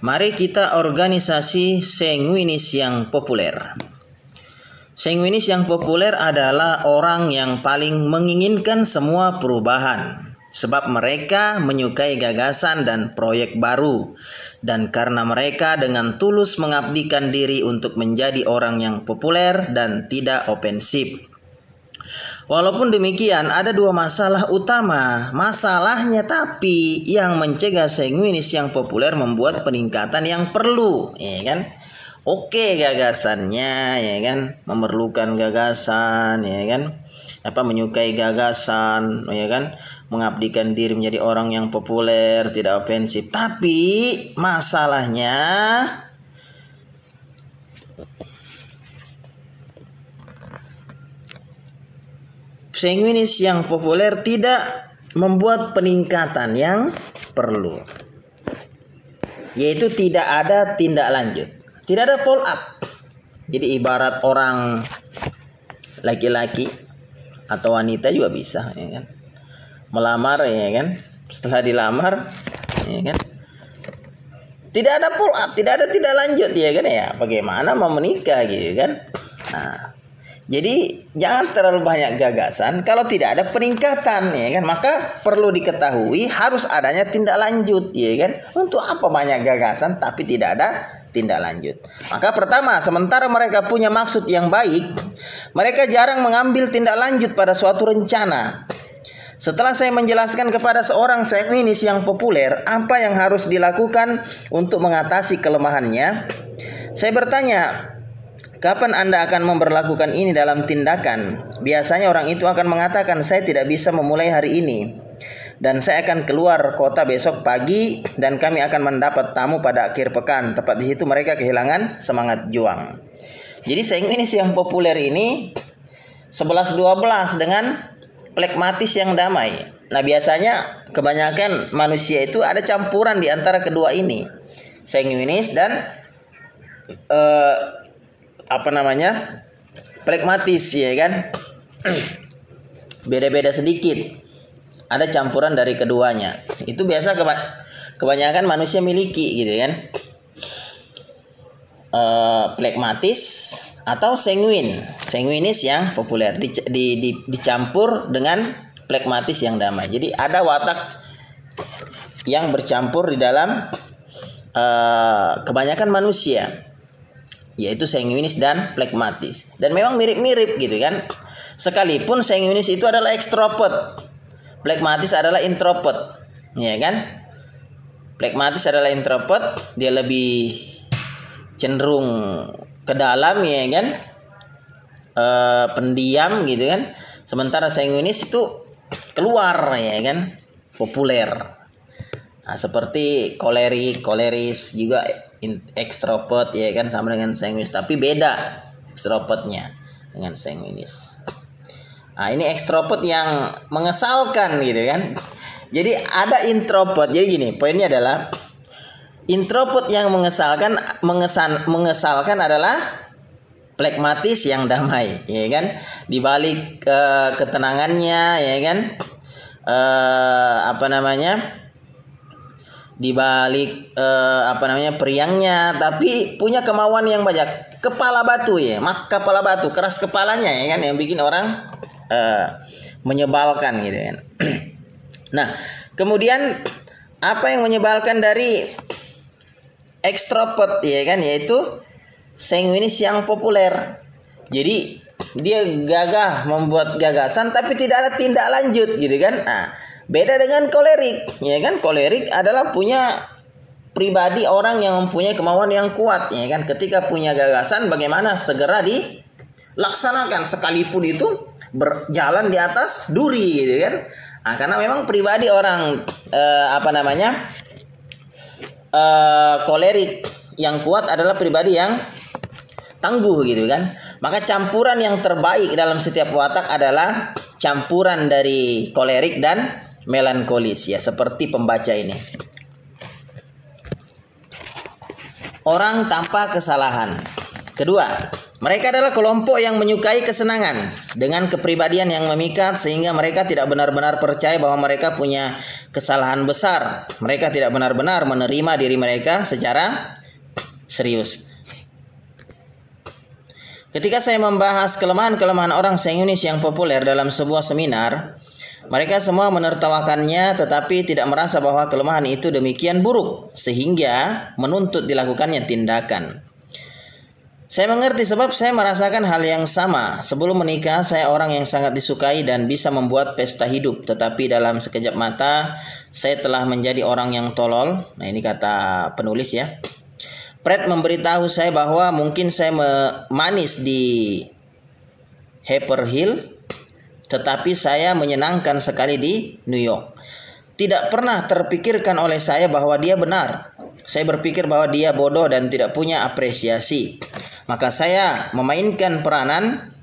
Mari kita organisasi sanguinis yang populer. Sanguinis yang populer adalah orang yang paling menginginkan semua perubahan, sebab mereka menyukai gagasan dan proyek baru, dan karena mereka dengan tulus mengabdikan diri untuk menjadi orang yang populer dan tidak ofensif. Walaupun demikian, ada dua masalah utama. Masalahnya tapi yang mencegah sanguinis yang populer membuat peningkatan yang perlu, ya kan? Oke, gagasannya, ya kan, memerlukan gagasan, ya kan, menyukai gagasan, ya kan, mengabdikan diri menjadi orang yang populer, tidak ofensif. Tapi masalahnya sanguinis yang populer tidak membuat peningkatan yang perlu, yaitu tidak ada tindak lanjut, tidak ada follow up. Jadi ibarat orang laki-laki atau wanita juga bisa, ya kan, melamar, ya kan, setelah dilamar, ya kan, tidak ada follow up, tidak ada tindak lanjut, ya kan, ya bagaimana mau menikah gitu kan. Nah, jadi jangan terlalu banyak gagasan kalau tidak ada peningkatan, ya kan. Maka perlu diketahui harus adanya tindak lanjut, ya kan. Untuk apa banyak gagasan tapi tidak ada tindak lanjut? Maka pertama, sementara mereka punya maksud yang baik, mereka jarang mengambil tindak lanjut pada suatu rencana. Setelah saya menjelaskan kepada seorang sanguinis yang populer apa yang harus dilakukan untuk mengatasi kelemahannya, saya bertanya, kapan Anda akan memperlakukan ini dalam tindakan? Biasanya orang itu akan mengatakan, saya tidak bisa memulai hari ini, dan saya akan keluar kota besok pagi, dan kami akan mendapat tamu pada akhir pekan. Tepat di situ mereka kehilangan semangat juang. Jadi sanguinis yang populer ini 11-12 dengan plekmatis yang damai. Nah, biasanya kebanyakan manusia itu ada campuran di antara kedua ini, sanguinis dan plekmatis, ya kan. Beda-beda sedikit, ada campuran dari keduanya. Itu biasa kebanyakan manusia miliki, gitu kan. Plekmatis atau sanguinis yang populer dicampur dengan plekmatis yang damai. Jadi ada watak yang bercampur di dalam kebanyakan manusia, yaitu sanguinis dan plekmatis. Dan memang mirip-mirip, gitu kan. Sekalipun sanguinis itu adalah ekstrovert, plekmatis adalah introvert, ya kan. Plekmatis adalah introvert, dia lebih cenderung ke dalam, ya kan, pendiam, gitu kan. Sementara sanguinis itu keluar, ya kan, populer. Nah, seperti koleris juga ekstrovert, ya kan, sama dengan sanguinis, tapi beda ekstrovertnya dengan sanguinis. Nah, ini ekstrovert yang mengesalkan, gitu kan. Jadi ada introvert. Jadi gini, poinnya adalah introvert yang mengesalkan adalah plekmatis yang damai, ya kan. Di balik ketenangannya, ya kan, di balik periangnya, tapi punya kemauan yang banyak. Kepala batu, ya, kepala batu, keras kepalanya, ya kan, yang bikin orang menyebalkan, gitu kan. Nah, kemudian apa yang menyebalkan dari ekstrovert, ya kan, yaitu sanguinis yang populer. Jadi dia gagah membuat gagasan tapi tidak ada tindak lanjut, gitu kan. Nah, beda dengan kolerik, ya kan. Kolerik adalah punya pribadi orang yang mempunyai kemauan yang kuat, ya kan. Ketika punya gagasan, bagaimana segera dilaksanakan sekalipun itu berjalan di atas duri, gitu kan. Nah, karena memang pribadi orang kolerik yang kuat adalah pribadi yang tangguh, gitu kan. Maka campuran yang terbaik dalam setiap watak adalah campuran dari kolerik dan melankolis, ya, seperti pembaca ini. Orang tanpa kesalahan. Kedua, mereka adalah kelompok yang menyukai kesenangan dengan kepribadian yang memikat, sehingga mereka tidak benar-benar percaya bahwa mereka punya kesalahan besar. Mereka tidak benar-benar menerima diri mereka secara serius. Ketika saya membahas kelemahan-kelemahan orang Zionis yang populer dalam sebuah seminar, mereka semua menertawakannya tetapi tidak merasa bahwa kelemahan itu demikian buruk sehingga menuntut dilakukannya tindakan. Saya mengerti sebab saya merasakan hal yang sama. Sebelum menikah, saya orang yang sangat disukai dan bisa membuat pesta hidup. Tetapi dalam sekejap mata, saya telah menjadi orang yang tolol. Nah, ini kata penulis ya. Fred memberitahu saya bahwa mungkin saya manis di Harper Hill, tetapi saya menyenangkan sekali di New York. Tidak pernah terpikirkan oleh saya bahwa dia benar. Saya berpikir bahwa dia bodoh dan tidak punya apresiasi. Maka saya memainkan peranan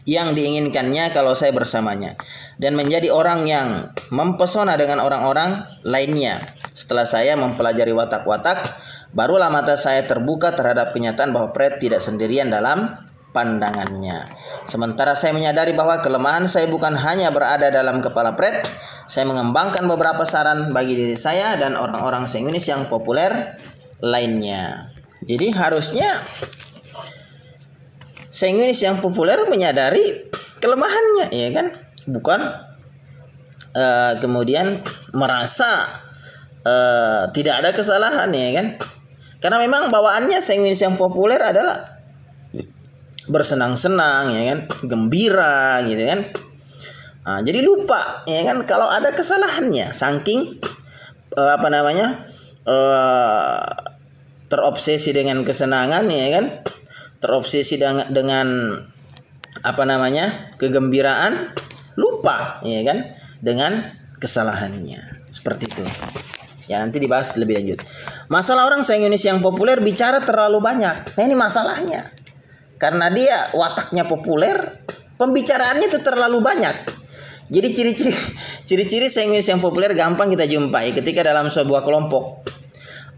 yang diinginkannya kalau saya bersamanya. Dan menjadi orang yang mempesona dengan orang-orang lainnya. Setelah saya mempelajari watak-watak, barulah mata saya terbuka terhadap kenyataan bahwa Fred tidak sendirian dalam pandangannya. Sementara saya menyadari bahwa kelemahan saya bukan hanya berada dalam kepala Fred, saya mengembangkan beberapa saran bagi diri saya dan orang-orang Zionis yang populer lainnya. Jadi harusnya Zionis yang populer menyadari kelemahannya, ya kan? Bukan kemudian merasa tidak ada kesalahan, ya kan? Karena memang bawaannya Zionis yang populer adalah bersenang-senang, ya kan, gembira, gitu kan. Nah, jadi lupa, ya kan, kalau ada kesalahannya, saking terobsesi dengan kesenangan, ya kan, terobsesi dengan kegembiraan, lupa, ya kan, dengan kesalahannya, seperti itu. Ya, nanti dibahas lebih lanjut. Masalah orang Zionis yang populer bicara terlalu banyak. Nah, ini masalahnya. Karena dia wataknya populer, pembicaraannya itu terlalu banyak. Jadi ciri-ciri Zionis yang populer gampang kita jumpai ketika dalam sebuah kelompok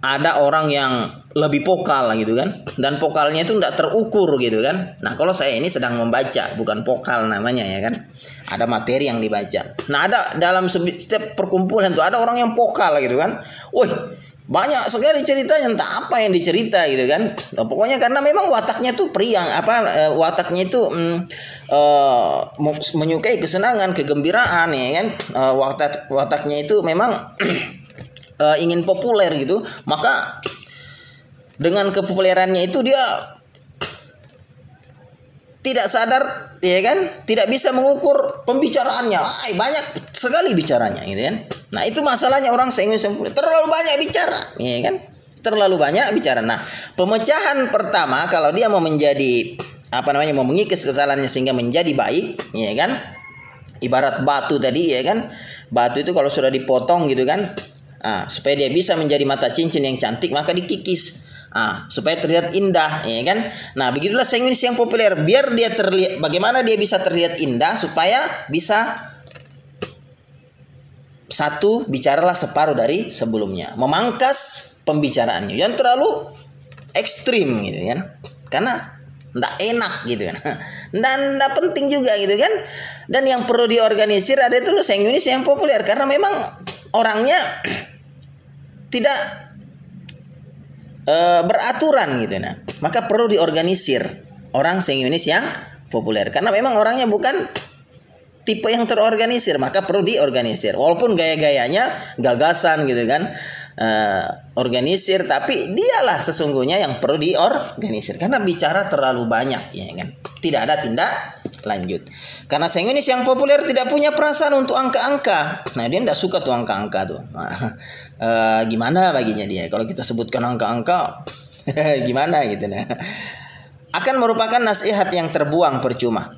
ada orang yang lebih vokal gitu kan, dan vokalnya itu tidak terukur gitu kan. Nah, kalau saya ini sedang membaca, bukan vokal namanya, ya kan, ada materi yang dibaca. Nah, ada dalam setiap perkumpulan tuh ada orang yang vokal gitu kan. Woi, banyak sekali ceritanya, entah apa yang dicerita gitu kan. Nah, pokoknya karena memang wataknya tuh priang, wataknya itu menyukai kesenangan, kegembiraan, ya kan. Wataknya itu memang ingin populer gitu. Maka dengan kepopulerannya itu dia tidak sadar, ya kan, tidak bisa mengukur pembicaraannya. Banyak sekali bicaranya, gitu kan. Nah, itu masalahnya orang Zionis yang terlalu banyak bicara, ya kan, terlalu banyak bicara. Nah, pemecahan pertama kalau dia mau menjadi mau mengikis kesalahannya sehingga menjadi baik, ya kan, ibarat batu tadi, ya kan, batu itu kalau sudah dipotong gitu kan, supaya dia bisa menjadi mata cincin yang cantik, maka dikikis. Supaya terlihat indah, ya kan. Nah, begitulah Zionis yang populer. Biar dia terlihat, bagaimana dia bisa terlihat indah, supaya bisa bicaralah separuh dari sebelumnya, memangkas pembicaraannya yang terlalu ekstrim gitu kan, karena ndak enak gitu kan, dan ndak penting juga gitu kan. Dan yang perlu diorganisir ada itu Zionis yang populer, karena memang orangnya tidak beraturan gitu. Nah, maka perlu diorganisir orang Zionis yang populer, karena memang orangnya bukan tipe yang terorganisir, maka perlu diorganisir. Walaupun gaya-gayanya gagasan gitu kan, organisir, tapi dialah sesungguhnya yang perlu diorganisir, karena bicara terlalu banyak, ya kan, tidak ada tindak lanjut. Karena Zionis yang populer tidak punya perasaan untuk angka-angka. Nah, dia tidak suka tuh angka-angka tuh. Gimana baginya dia kalau kita sebutkan angka-angka? Gimana gitu. Nah, akan merupakan nasihat yang terbuang percuma.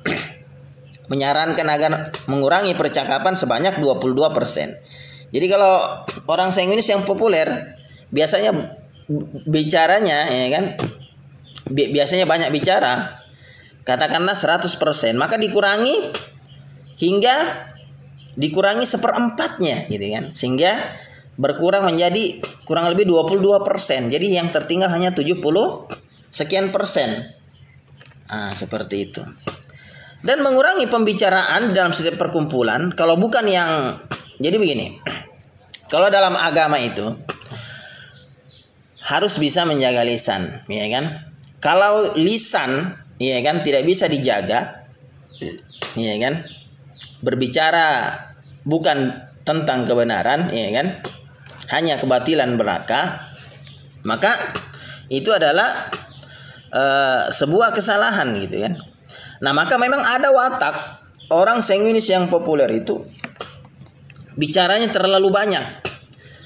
Menyarankan agar mengurangi percakapan sebanyak 22%. Jadi kalau orang Zionis yang populer biasanya bicaranya, ya kan, biasanya banyak bicara, katakanlah 100%, maka dikurangi hingga seperempatnya gitu kan, sehingga berkurang menjadi kurang lebih 22%. Jadi yang tertinggal hanya 70 sekian persen. Seperti itu. Dan mengurangi pembicaraan dalam setiap perkumpulan, kalau bukan yang, jadi begini, Kalau dalam agama itu harus bisa menjaga lisan, ya kan? Kalau lisan, ya kan, tidak bisa dijaga, ya kan? Berbicara bukan tentang kebenaran, ya kan? Hanya kebatilan belaka, maka itu adalah sebuah kesalahan gitu kan. Nah, maka memang ada watak orang sanguinis yang populer itu bicaranya terlalu banyak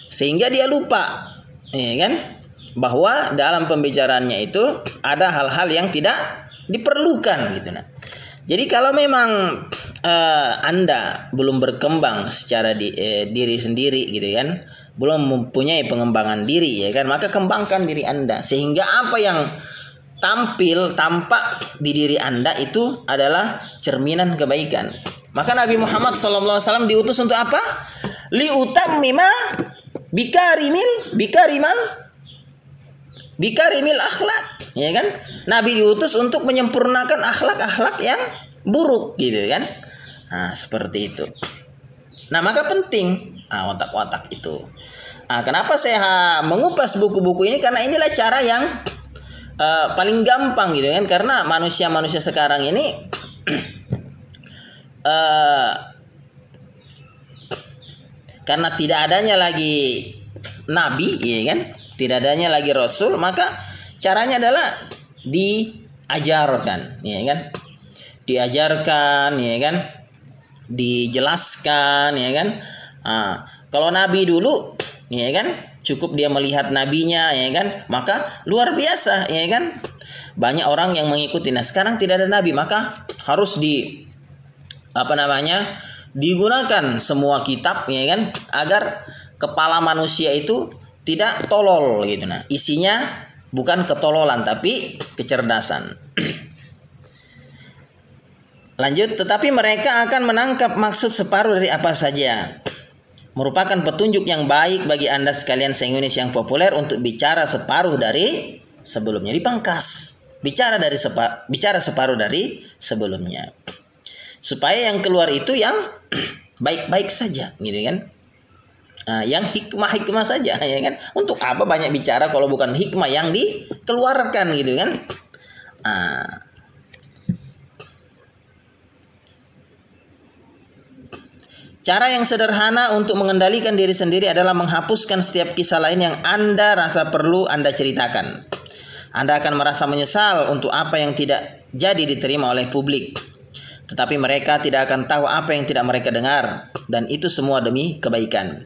sehingga dia lupa, ya kan, bahwa dalam pembicaraannya itu ada hal-hal yang tidak diperlukan gitu. Nah, jadi kalau memang Anda belum berkembang secara diri sendiri gitu kan, belum mempunyai pengembangan diri, ya kan, maka kembangkan diri Anda sehingga apa yang tampak di diri Anda itu adalah cerminan kebaikan. Maka Nabi Muhammad SAW diutus untuk apa? Liutammima bikarimil akhlak, ya kan? Nabi diutus untuk menyempurnakan akhlak-akhlak yang buruk gitu kan. Nah, seperti itu. Nah, maka penting watak-watak itu. Nah, kenapa saya mengupas buku-buku ini? Karena inilah cara yang paling gampang gitu kan, karena manusia-manusia sekarang ini karena tidak adanya lagi nabi, ya kan, tidak adanya lagi rasul, maka caranya adalah diajarkan, ya kan, ya kan, dijelaskan, ya kan. Kalau nabi dulu, ya kan, cukup dia melihat nabinya, ya kan, maka luar biasa, ya kan, banyak orang yang mengikuti. Nah, sekarang tidak ada nabi, maka harus digunakan semua kitab, ya kan, agar kepala manusia itu tidak tolol gitu. Nah, isinya bukan ketololan tapi kecerdasan. Lanjut, tetapi mereka akan menangkap maksud separuh dari apa saja. Merupakan petunjuk yang baik bagi Anda sekalian sanguinis yang populer untuk bicara separuh dari sebelumnya. Dipangkas, bicara separuh dari sebelumnya, supaya yang keluar itu yang baik-baik saja, gitu kan. Yang hikmah saja, ya kan. Untuk apa banyak bicara kalau bukan hikmah yang dikeluarkan, gitu kan. Cara yang sederhana untuk mengendalikan diri sendiri adalah menghapuskan setiap kisah lain yang Anda rasa perlu Anda ceritakan. Anda akan merasa menyesal untuk apa yang tidak jadi diterima oleh publik. Tetapi mereka tidak akan tahu apa yang tidak mereka dengar. Dan itu semua demi kebaikan.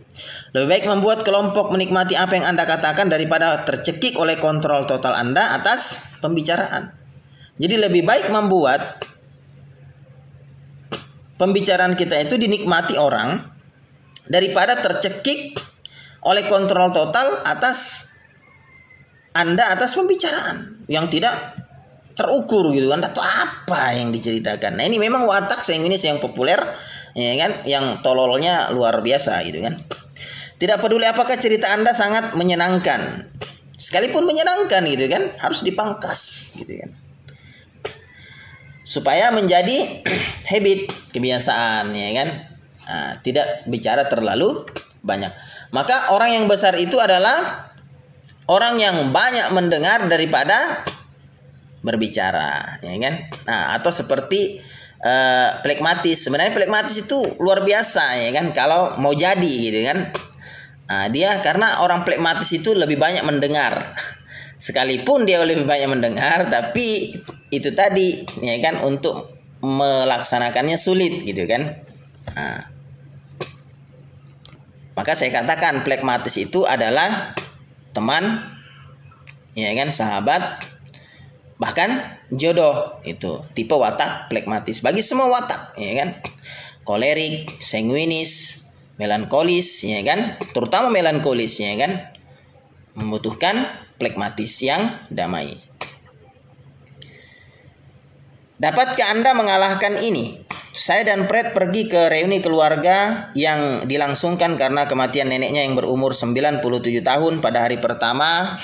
Lebih baik membuat kelompok menikmati apa yang Anda katakan daripada tercekik oleh kontrol total Anda atas pembicaraan. Jadi lebih baik membuat pembicaraan kita itu dinikmati orang daripada tercekik oleh kontrol total atas Anda atas pembicaraan yang tidak terukur gitu kan, atau apa yang diceritakan. Nah, ini memang watak sanguinis yang populer, ya kan, yang tololnya luar biasa gitu kan. Tidak peduli apakah cerita Anda sangat menyenangkan, sekalipun menyenangkan gitu kan, harus dipangkas gitu kan, supaya menjadi habit, kebiasaan, ya kan. Tidak bicara terlalu banyak. Maka orang yang besar itu adalah orang yang banyak mendengar daripada berbicara, ya kan. Atau seperti plekmatis. Sebenarnya plekmatis itu luar biasa, ya kan, kalau mau jadi gitu kan. Dia karena orang plekmatis itu lebih banyak mendengar. Sekalipun dia lebih banyak mendengar, tapi itu tadi, ya kan, untuk melaksanakannya sulit gitu kan. Maka saya katakan plekmatis itu adalah teman, ya kan, sahabat, bahkan jodoh. Itu tipe watak plekmatis bagi semua watak, ya kan. Kolerik, sanguinis, melankolis, ya kan, terutama melankolis, ya kan, membutuhkan plekmatis yang damai. Dapatkah Anda mengalahkan ini? Saya dan Fred pergi ke reuni keluarga yang dilangsungkan karena kematian neneknya yang berumur 97 tahun pada hari pertama.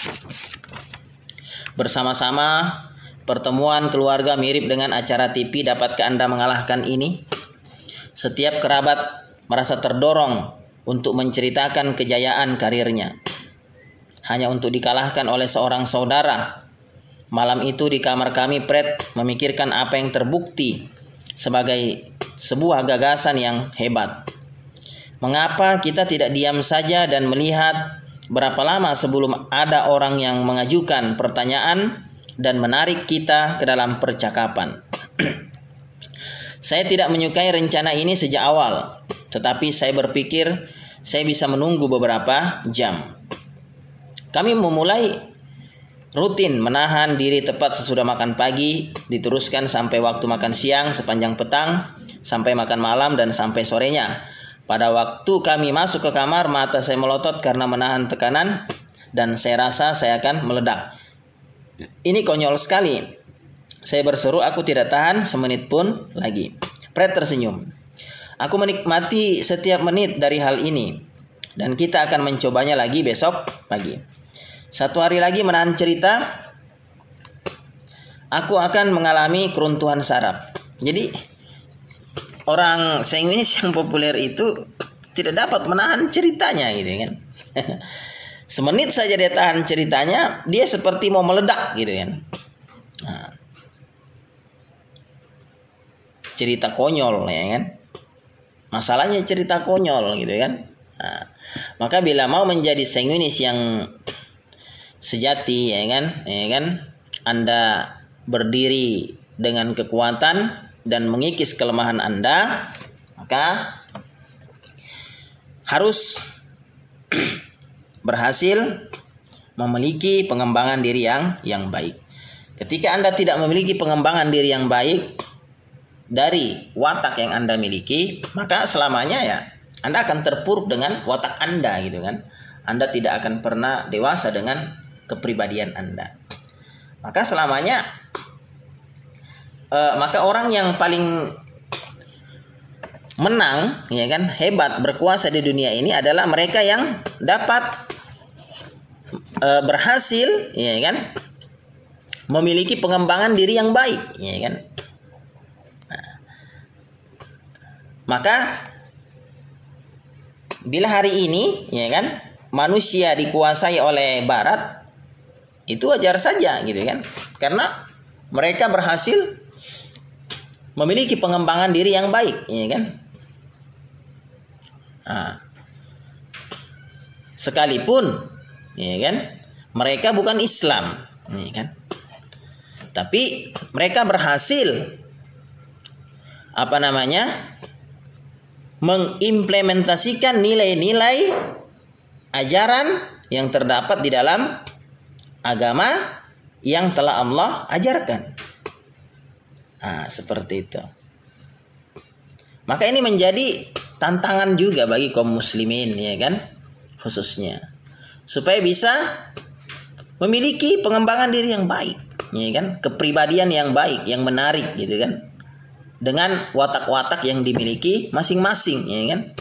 Bersama-sama, pertemuan keluarga mirip dengan acara TV. Dapatkah Anda mengalahkan ini? Setiap kerabat merasa terdorong untuk menceritakan kejayaan karirnya. Hanya untuk dikalahkan oleh seorang saudara. Malam itu di kamar kami, Fred memikirkan apa yang terbukti sebagai sebuah gagasan yang hebat. Mengapa kita tidak diam saja dan melihat berapa lama sebelum ada orang yang mengajukan pertanyaan dan menarik kita ke dalam percakapan. Saya tidak menyukai rencana ini sejak awal, tetapi saya berpikir saya bisa menunggu beberapa jam. Kami memulai rutin menahan diri tepat sesudah makan pagi, diteruskan sampai waktu makan siang, sepanjang petang, sampai makan malam, dan sampai sorenya. Pada waktu kami masuk ke kamar, mata saya melotot karena menahan tekanan, dan saya rasa saya akan meledak. Ini konyol sekali. Saya berseru, aku tidak tahan semenit pun lagi. Fred tersenyum. Aku menikmati setiap menit dari hal ini, dan kita akan mencobanya lagi besok pagi. Satu hari lagi menahan cerita, aku akan mengalami keruntuhan saraf. Jadi orang sanguinis yang populer itu tidak dapat menahan ceritanya gitu kan. Semenit saja dia tahan ceritanya, dia seperti mau meledak gitu kan. Nah, cerita konyol ya kan. Masalahnya cerita konyol gitu kan. Nah, maka bila mau menjadi sanguinis yang sejati ya kan, Anda berdiri dengan kekuatan dan mengikis kelemahan Anda, maka harus berhasil memiliki pengembangan diri yang baik. Ketika Anda tidak memiliki pengembangan diri yang baik dari watak yang Anda miliki, maka selamanya ya Anda akan terpuruk dengan watak Anda gitu kan. Anda tidak akan pernah dewasa dengan kepribadian Anda. Maka selamanya maka orang yang paling menang ya kan, hebat, berkuasa di dunia ini adalah mereka yang dapat berhasil ya kan, memiliki pengembangan diri yang baik ya kan. Nah, maka bila hari ini ya kan manusia dikuasai oleh barat, itu wajar saja gitu kan, karena mereka berhasil memiliki pengembangan diri yang baik ya kan. Nah, sekalipun ya kan mereka bukan Islam ya kan, tapi mereka berhasil mengimplementasikan nilai-nilai ajaran yang terdapat di dalam agama yang telah Allah ajarkan. Nah, seperti itu. Maka ini menjadi tantangan juga bagi kaum muslimin ya kan, khususnya supaya bisa memiliki pengembangan diri yang baik ya kan, kepribadian yang baik, yang menarik gitu kan, dengan watak-watak yang dimiliki masing-masing ya kan.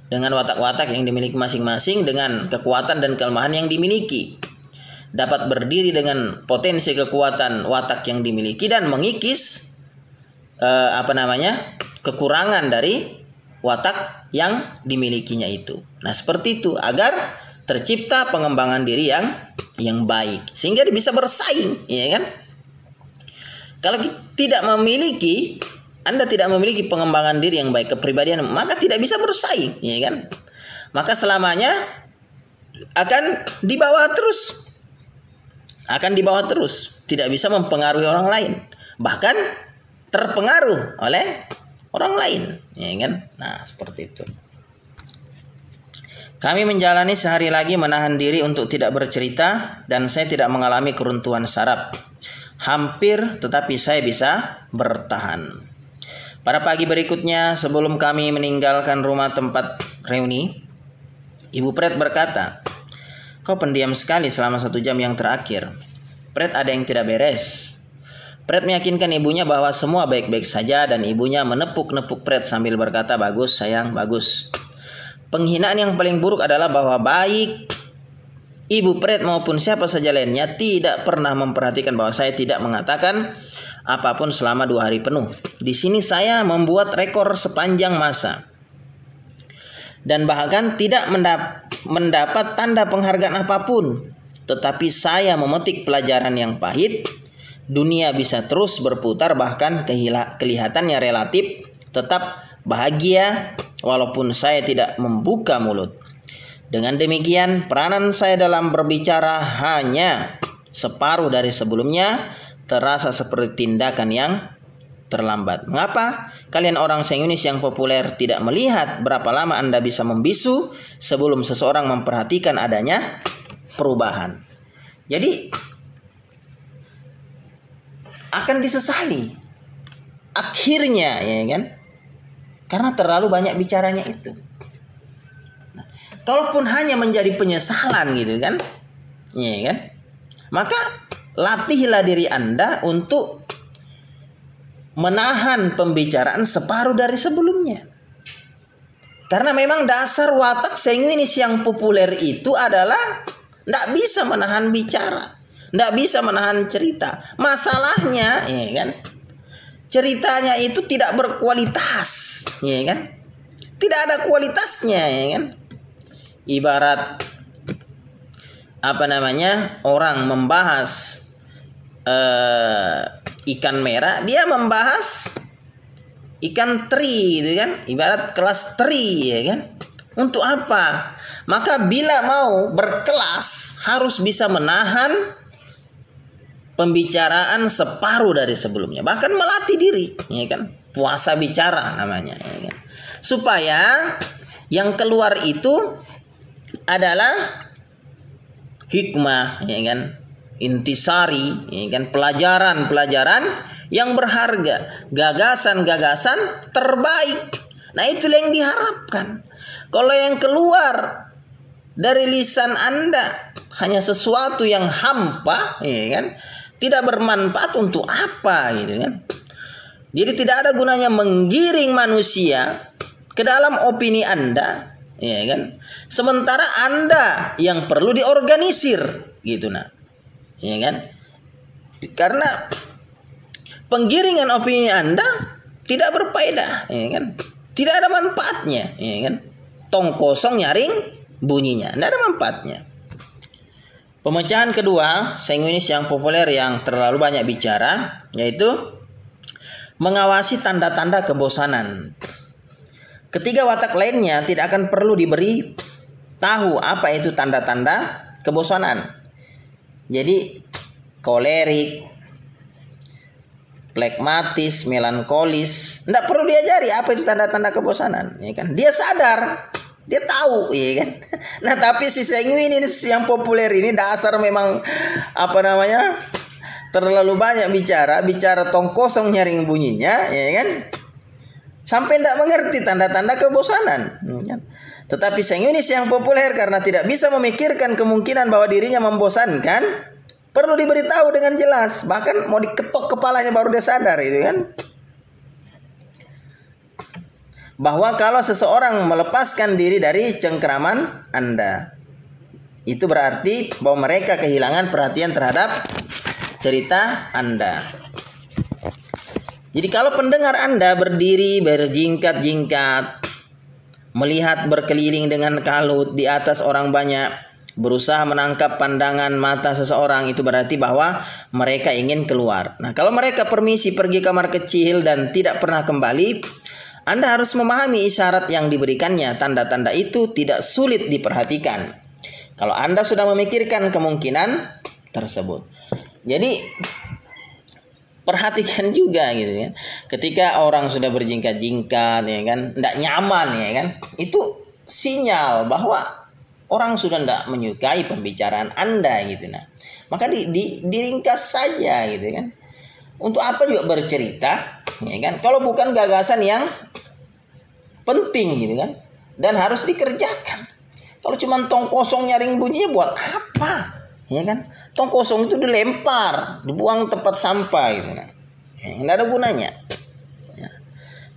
Dengan watak-watak yang dimiliki masing-masing, dengan kekuatan dan kelemahan yang dimiliki, dapat berdiri dengan potensi kekuatan watak yang dimiliki dan mengikis kekurangan dari watak yang dimilikinya itu. Nah, seperti itu agar tercipta pengembangan diri yang baik sehingga dia bisa bersaing, ya kan? Kalau Anda tidak memiliki pengembangan diri yang baik, kepribadian, maka tidak bisa bersaing, ya kan? Maka selamanya akan di bawah terus, tidak bisa mempengaruhi orang lain, bahkan terpengaruh oleh orang lain, ya kan? Nah, seperti itu. Kami menjalani sehari lagi menahan diri untuk tidak bercerita, dan saya tidak mengalami keruntuhan saraf. Hampir, tetapi saya bisa bertahan. Pada pagi berikutnya, sebelum kami meninggalkan rumah tempat reuni, Ibu Fred berkata, "Kau pendiam sekali selama 1 jam yang terakhir. Fred, ada yang tidak beres." Fred meyakinkan ibunya bahwa semua baik-baik saja, dan ibunya menepuk-nepuk Fred sambil berkata, "Bagus sayang, bagus." Penghinaan yang paling buruk adalah bahwa baik Ibu Fred maupun siapa saja lainnya tidak pernah memperhatikan bahwa saya tidak mengatakan apapun selama 2 hari penuh. Di sini saya membuat rekor sepanjang masa. dan bahkan tidak mendapat tanda penghargaan apapun. Tetapi saya memetik pelajaran yang pahit. Dunia bisa terus berputar, bahkan kelihatannya relatif tetap bahagia walaupun saya tidak membuka mulut. Dengan demikian, peranan saya dalam berbicara hanya separuh dari sebelumnya, terasa seperti tindakan yang terlambat. Mengapa kalian orang Zionis yang populer tidak melihat berapa lama Anda bisa membisu sebelum seseorang memperhatikan adanya perubahan? Jadi akan disesali akhirnya, ya kan? Karena terlalu banyak bicaranya itu. Nah, kalaupun hanya menjadi penyesalan gitu kan, ya kan? Maka latihlah diri Anda untuk menahan pembicaraan separuh dari sebelumnya. Karena memang dasar watak Zionis yang populer itu adalah tidak bisa menahan bicara, tidak bisa menahan cerita. Masalahnya, ya kan, ceritanya itu tidak berkualitas, ya kan, tidak ada kualitasnya, ya kan. Ibarat orang membahas ikan merah, dia membahas ikan teri, gitu kan, ibarat kelas teri, ya kan. Untuk apa? Maka bila mau berkelas harus bisa menahan pembicaraan separuh dari sebelumnya, bahkan melatih diri, ya kan, puasa bicara namanya, ya kan? Supaya yang keluar itu adalah hikmah, ya kan, intisari, ya kan, pelajaran-pelajaran yang berharga, gagasan-gagasan terbaik. Nah, itu yang diharapkan. Kalau yang keluar dari lisan Anda hanya sesuatu yang hampa, ya kan, tidak bermanfaat, untuk apa, gitu kan. Jadi tidak ada gunanya menggiring manusia ke dalam opini Anda, ya kan. Sementara Anda yang perlu diorganisir, gitu nah, ya kan. Karena penggiringan opini Anda tidak berfaedah, ya kan. Tidak ada manfaatnya, ya kan. Tong kosong nyaring bunyinya, tidak ada manfaatnya. Pemecahan kedua, Zionis yang populer yang terlalu banyak bicara, yaitu mengawasi tanda-tanda kebosanan. Ketiga watak lainnya tidak akan perlu diberi tahu apa itu tanda-tanda kebosanan. Jadi kolerik, flegmatis, melankolis, tidak perlu diajari apa itu tanda-tanda kebosanan, ya kan. Dia sadar, dia tahu, ya kan. Nah, tapi si Zionis yang populer ini dasar memang terlalu banyak bicara tong kosong nyaring bunyinya, ya kan. Sampai tidak mengerti tanda-tanda kebosanan, ya kan. Tetapi Zionis yang populer karena tidak bisa memikirkan kemungkinan bahwa dirinya membosankan, perlu diberitahu dengan jelas, bahkan mau diketok kepalanya baru dia sadar, itu kan. Bahwa kalau seseorang melepaskan diri dari cengkeraman Anda, itu berarti bahwa mereka kehilangan perhatian terhadap cerita Anda. Jadi kalau pendengar Anda berdiri berjingkat-jingkat, melihat berkeliling dengan kalut di atas orang banyak, berusaha menangkap pandangan mata seseorang, itu berarti bahwa mereka ingin keluar. Nah, kalau mereka permisi pergi kamar kecil dan tidak pernah kembali, Anda harus memahami isyarat yang diberikannya. Tanda-tanda itu tidak sulit diperhatikan kalau Anda sudah memikirkan kemungkinan tersebut. Jadi perhatikan juga, gitu ya. Ketika orang sudah berjingkat-jingkat, ya kan, tidak nyaman, ya kan, itu sinyal bahwa orang sudah tidak menyukai pembicaraan Anda, gitu. Nah, maka diringkas saja, gitu kan. Untuk apa juga bercerita, ya kan, kalau bukan gagasan yang penting, gitu kan, dan harus dikerjakan. Kalau cuma tong kosong nyaring bunyinya, buat apa, ya kan? Tong kosong itu dilempar, dibuang tempat sampah, gitu. Nah, tidak ada gunanya. Ya.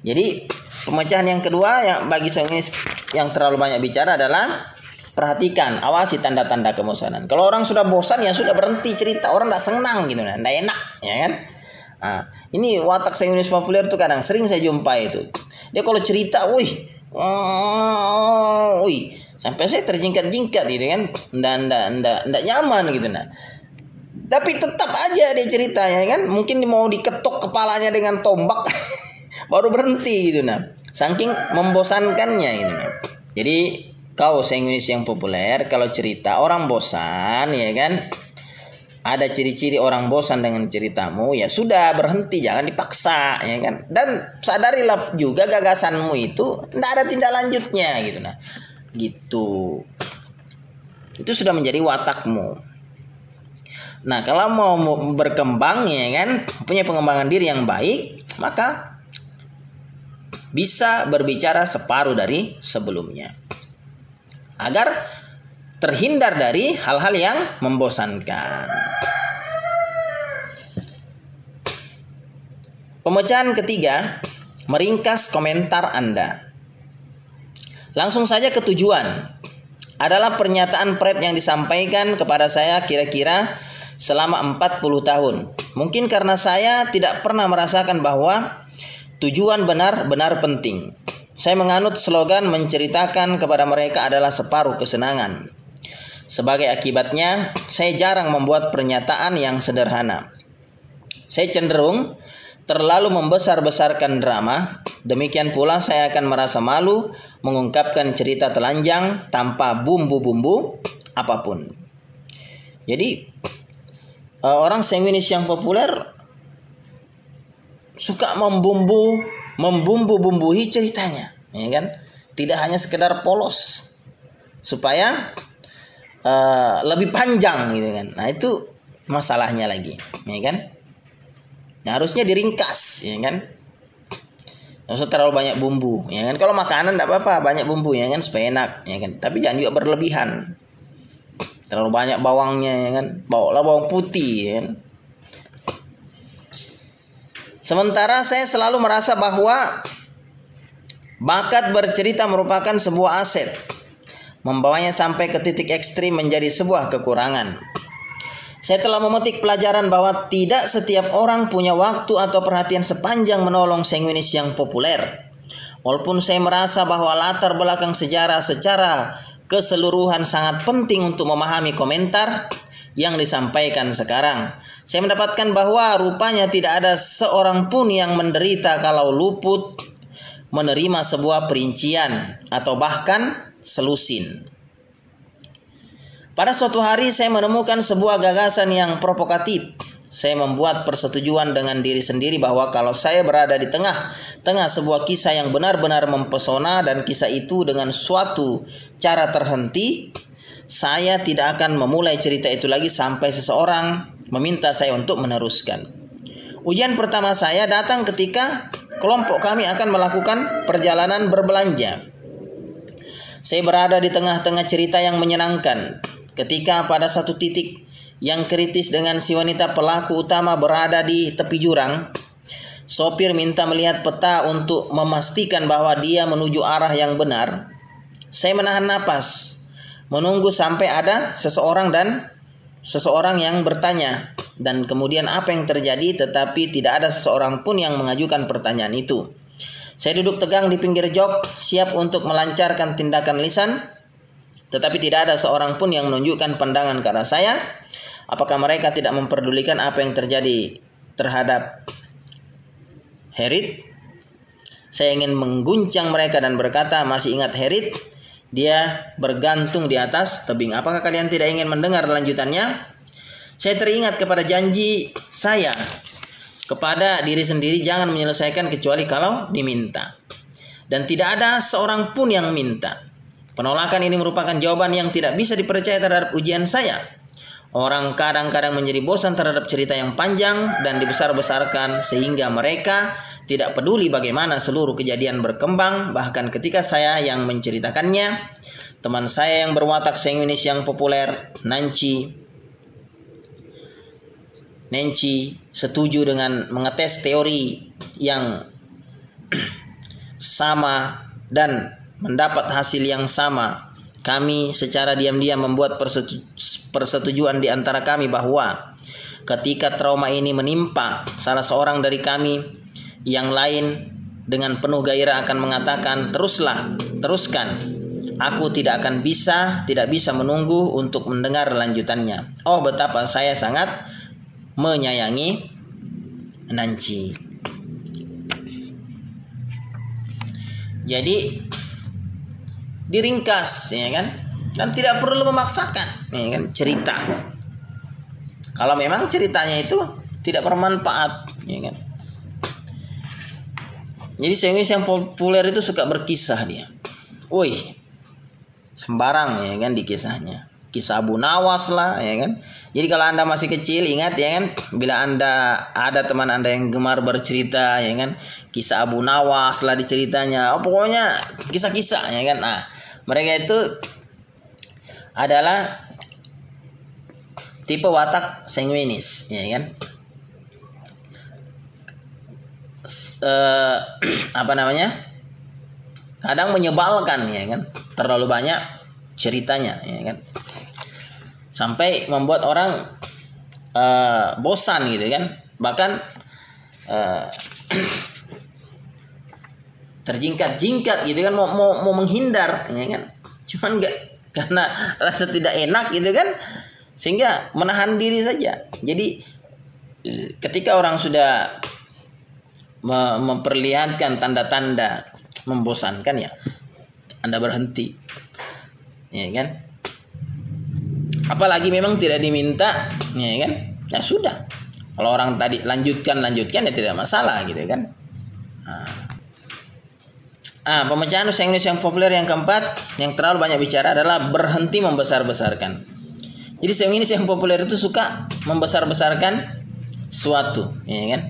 Jadi pemecahan yang kedua yang bagi Zionis yang terlalu banyak bicara adalah perhatikan, awasi tanda-tanda kebosanan. Kalau orang sudah bosan, ya sudah berhenti cerita. Orang tidak senang, gitu, nah, tidak enak, ya kan? Nah, ini watak Zionis populer itu kadang sering saya jumpai itu. Dia kalau cerita, Oh, sampai saya terjingkat-jingkat gitu kan. Nggak nyaman gitu nah. Tapi tetap aja dia cerita ya kan. Mungkin mau diketok kepalanya dengan tombak baru berhenti gitu nah. Saking membosankannya gitu nah. Jadi kau Inggris yang populer kalau cerita orang bosan ya kan. Ada ciri-ciri orang bosan dengan ceritamu, ya sudah berhenti, jangan dipaksa ya kan. Dan sadarilah juga gagasanmu itu tidak ada tindak lanjutnya gitu nah. Gitu. Itu sudah menjadi watakmu. Nah, kalau mau berkembang ya kan, punya pengembangan diri yang baik, maka bisa berbicara separuh dari sebelumnya. Agar terhindar dari hal-hal yang membosankan. Pemecahan ketiga, meringkas komentar Anda. Langsung saja ke tujuan. Adalah pernyataan Fred yang disampaikan kepada saya kira-kira selama 40 tahun. Mungkin karena saya tidak pernah merasakan bahwa tujuan benar-benar penting. Saya menganut slogan menceritakan kepada mereka adalah separuh kesenangan. Sebagai akibatnya, saya jarang membuat pernyataan yang sederhana. Saya cenderung terlalu membesar-besarkan drama. Demikian pula saya akan merasa malu mengungkapkan cerita telanjang tanpa bumbu-bumbu apapun. Jadi orang seminis yang populer suka membumbu-bumbui ceritanya, ya kan? Tidak hanya sekedar polos supaya lebih panjang gitu kan. Nah, itu masalahnya lagi, ya kan? Nah, harusnya diringkas, ya kan? Nggak usah terlalu banyak bumbu, ya kan? Kalau makanan enggak apa-apa, banyak bumbu, ya kan, supaya enak, ya kan? Tapi jangan juga berlebihan. Terlalu banyak bawangnya, ya kan? Bawalah bawang putih, ya kan? Sementara saya selalu merasa bahwa bakat bercerita merupakan sebuah aset. Membawanya sampai ke titik ekstrim menjadi sebuah kekurangan. Saya telah memetik pelajaran bahwa tidak setiap orang punya waktu atau perhatian sepanjang menolong sanguinis yang populer. Walaupun saya merasa bahwa latar belakang sejarah secara keseluruhan sangat penting untuk memahami komentar yang disampaikan sekarang. Saya mendapatkan bahwa rupanya tidak ada seorang pun yang menderita kalau luput menerima sebuah perincian atau bahkan selusin. Pada suatu hari saya menemukan sebuah gagasan yang provokatif. Saya membuat persetujuan dengan diri sendiri bahwa kalau saya berada di tengah-tengah sebuah kisah yang benar-benar mempesona dan kisah itu dengan suatu cara terhenti, saya tidak akan memulai cerita itu lagi sampai seseorang meminta saya untuk meneruskan. Ujian pertama saya datang ketika kelompok kami akan melakukan perjalanan berbelanja. Saya berada di tengah-tengah cerita yang menyenangkan. Ketika pada satu titik yang kritis dengan si wanita pelaku utama berada di tepi jurang, sopir minta melihat peta untuk memastikan bahwa dia menuju arah yang benar. Saya menahan napas, menunggu sampai ada seseorang yang bertanya, dan kemudian apa yang terjadi, tetapi tidak ada seseorang pun yang mengajukan pertanyaan itu. Saya duduk tegang di pinggir jok, siap untuk melancarkan tindakan lisan, tetapi tidak ada seorang pun yang menunjukkan pandangan ke arah saya. Apakah mereka tidak memperdulikan apa yang terjadi terhadap Harriet? Saya ingin mengguncang mereka dan berkata, masih ingat Harriet? Dia bergantung di atas tebing. Apakah kalian tidak ingin mendengar lanjutannya? Saya teringat kepada janji saya kepada diri sendiri, jangan menyelesaikan kecuali kalau diminta. Dan tidak ada seorang pun yang minta. Penolakan ini merupakan jawaban yang tidak bisa dipercaya terhadap ujian saya. Orang kadang-kadang menjadi bosan terhadap cerita yang panjang dan dibesar-besarkan sehingga mereka tidak peduli bagaimana seluruh kejadian berkembang. Bahkan ketika saya yang menceritakannya, teman saya yang berwatak sanguinis yang populer, Nancy, setuju dengan mengetes teori yang sama dan mendapat hasil yang sama. Kami secara diam-diam membuat persetujuan di antara kami bahwa ketika trauma ini menimpa salah seorang dari kami, yang lain dengan penuh gairah akan mengatakan, teruskan. Aku tidak bisa menunggu untuk mendengar lanjutannya. Oh, betapa saya sangat menyayangi Nancy. Jadi diringkas, ya kan? Dan tidak perlu memaksakan, ya kan, cerita. Kalau memang ceritanya itu tidak bermanfaat, ya kan. Jadi sengis yang populer itu suka berkisah dia. Woi, sembarang, ya kan, di kisahnya. Kisah Abu Nawas lah, ya kan. Jadi kalau Anda masih kecil, ingat, ya kan, bila Anda ada teman Anda yang gemar bercerita, ya kan, kisah Abu Nawas lah diceritanya. Oh, pokoknya kisah-kisah, ya kan. Nah, mereka itu adalah tipe watak sanguinis, ya kan. Apa namanya? Kadang menyebalkan, ya kan. Terlalu banyak ceritanya, ya kan. Sampai membuat orang bosan gitu kan. Bahkan terjingkat-jingkat gitu kan, mau menghindar, ya kan. Cuman enggak, karena rasa tidak enak gitu kan, sehingga menahan diri saja. Jadi ketika orang sudah memperlihatkan tanda-tanda membosankan, ya Anda berhenti, ya kan. Apalagi memang tidak diminta, ya kan, ya sudah. Kalau orang tadi lanjutkan ya tidak masalah gitu kan. Pemecahan bahasa Inggris yang populer yang keempat, yang terlalu banyak bicara, adalah berhenti membesar-besarkan. Jadi bahasa Inggris yang populer itu suka membesar-besarkan suatu, ya kan.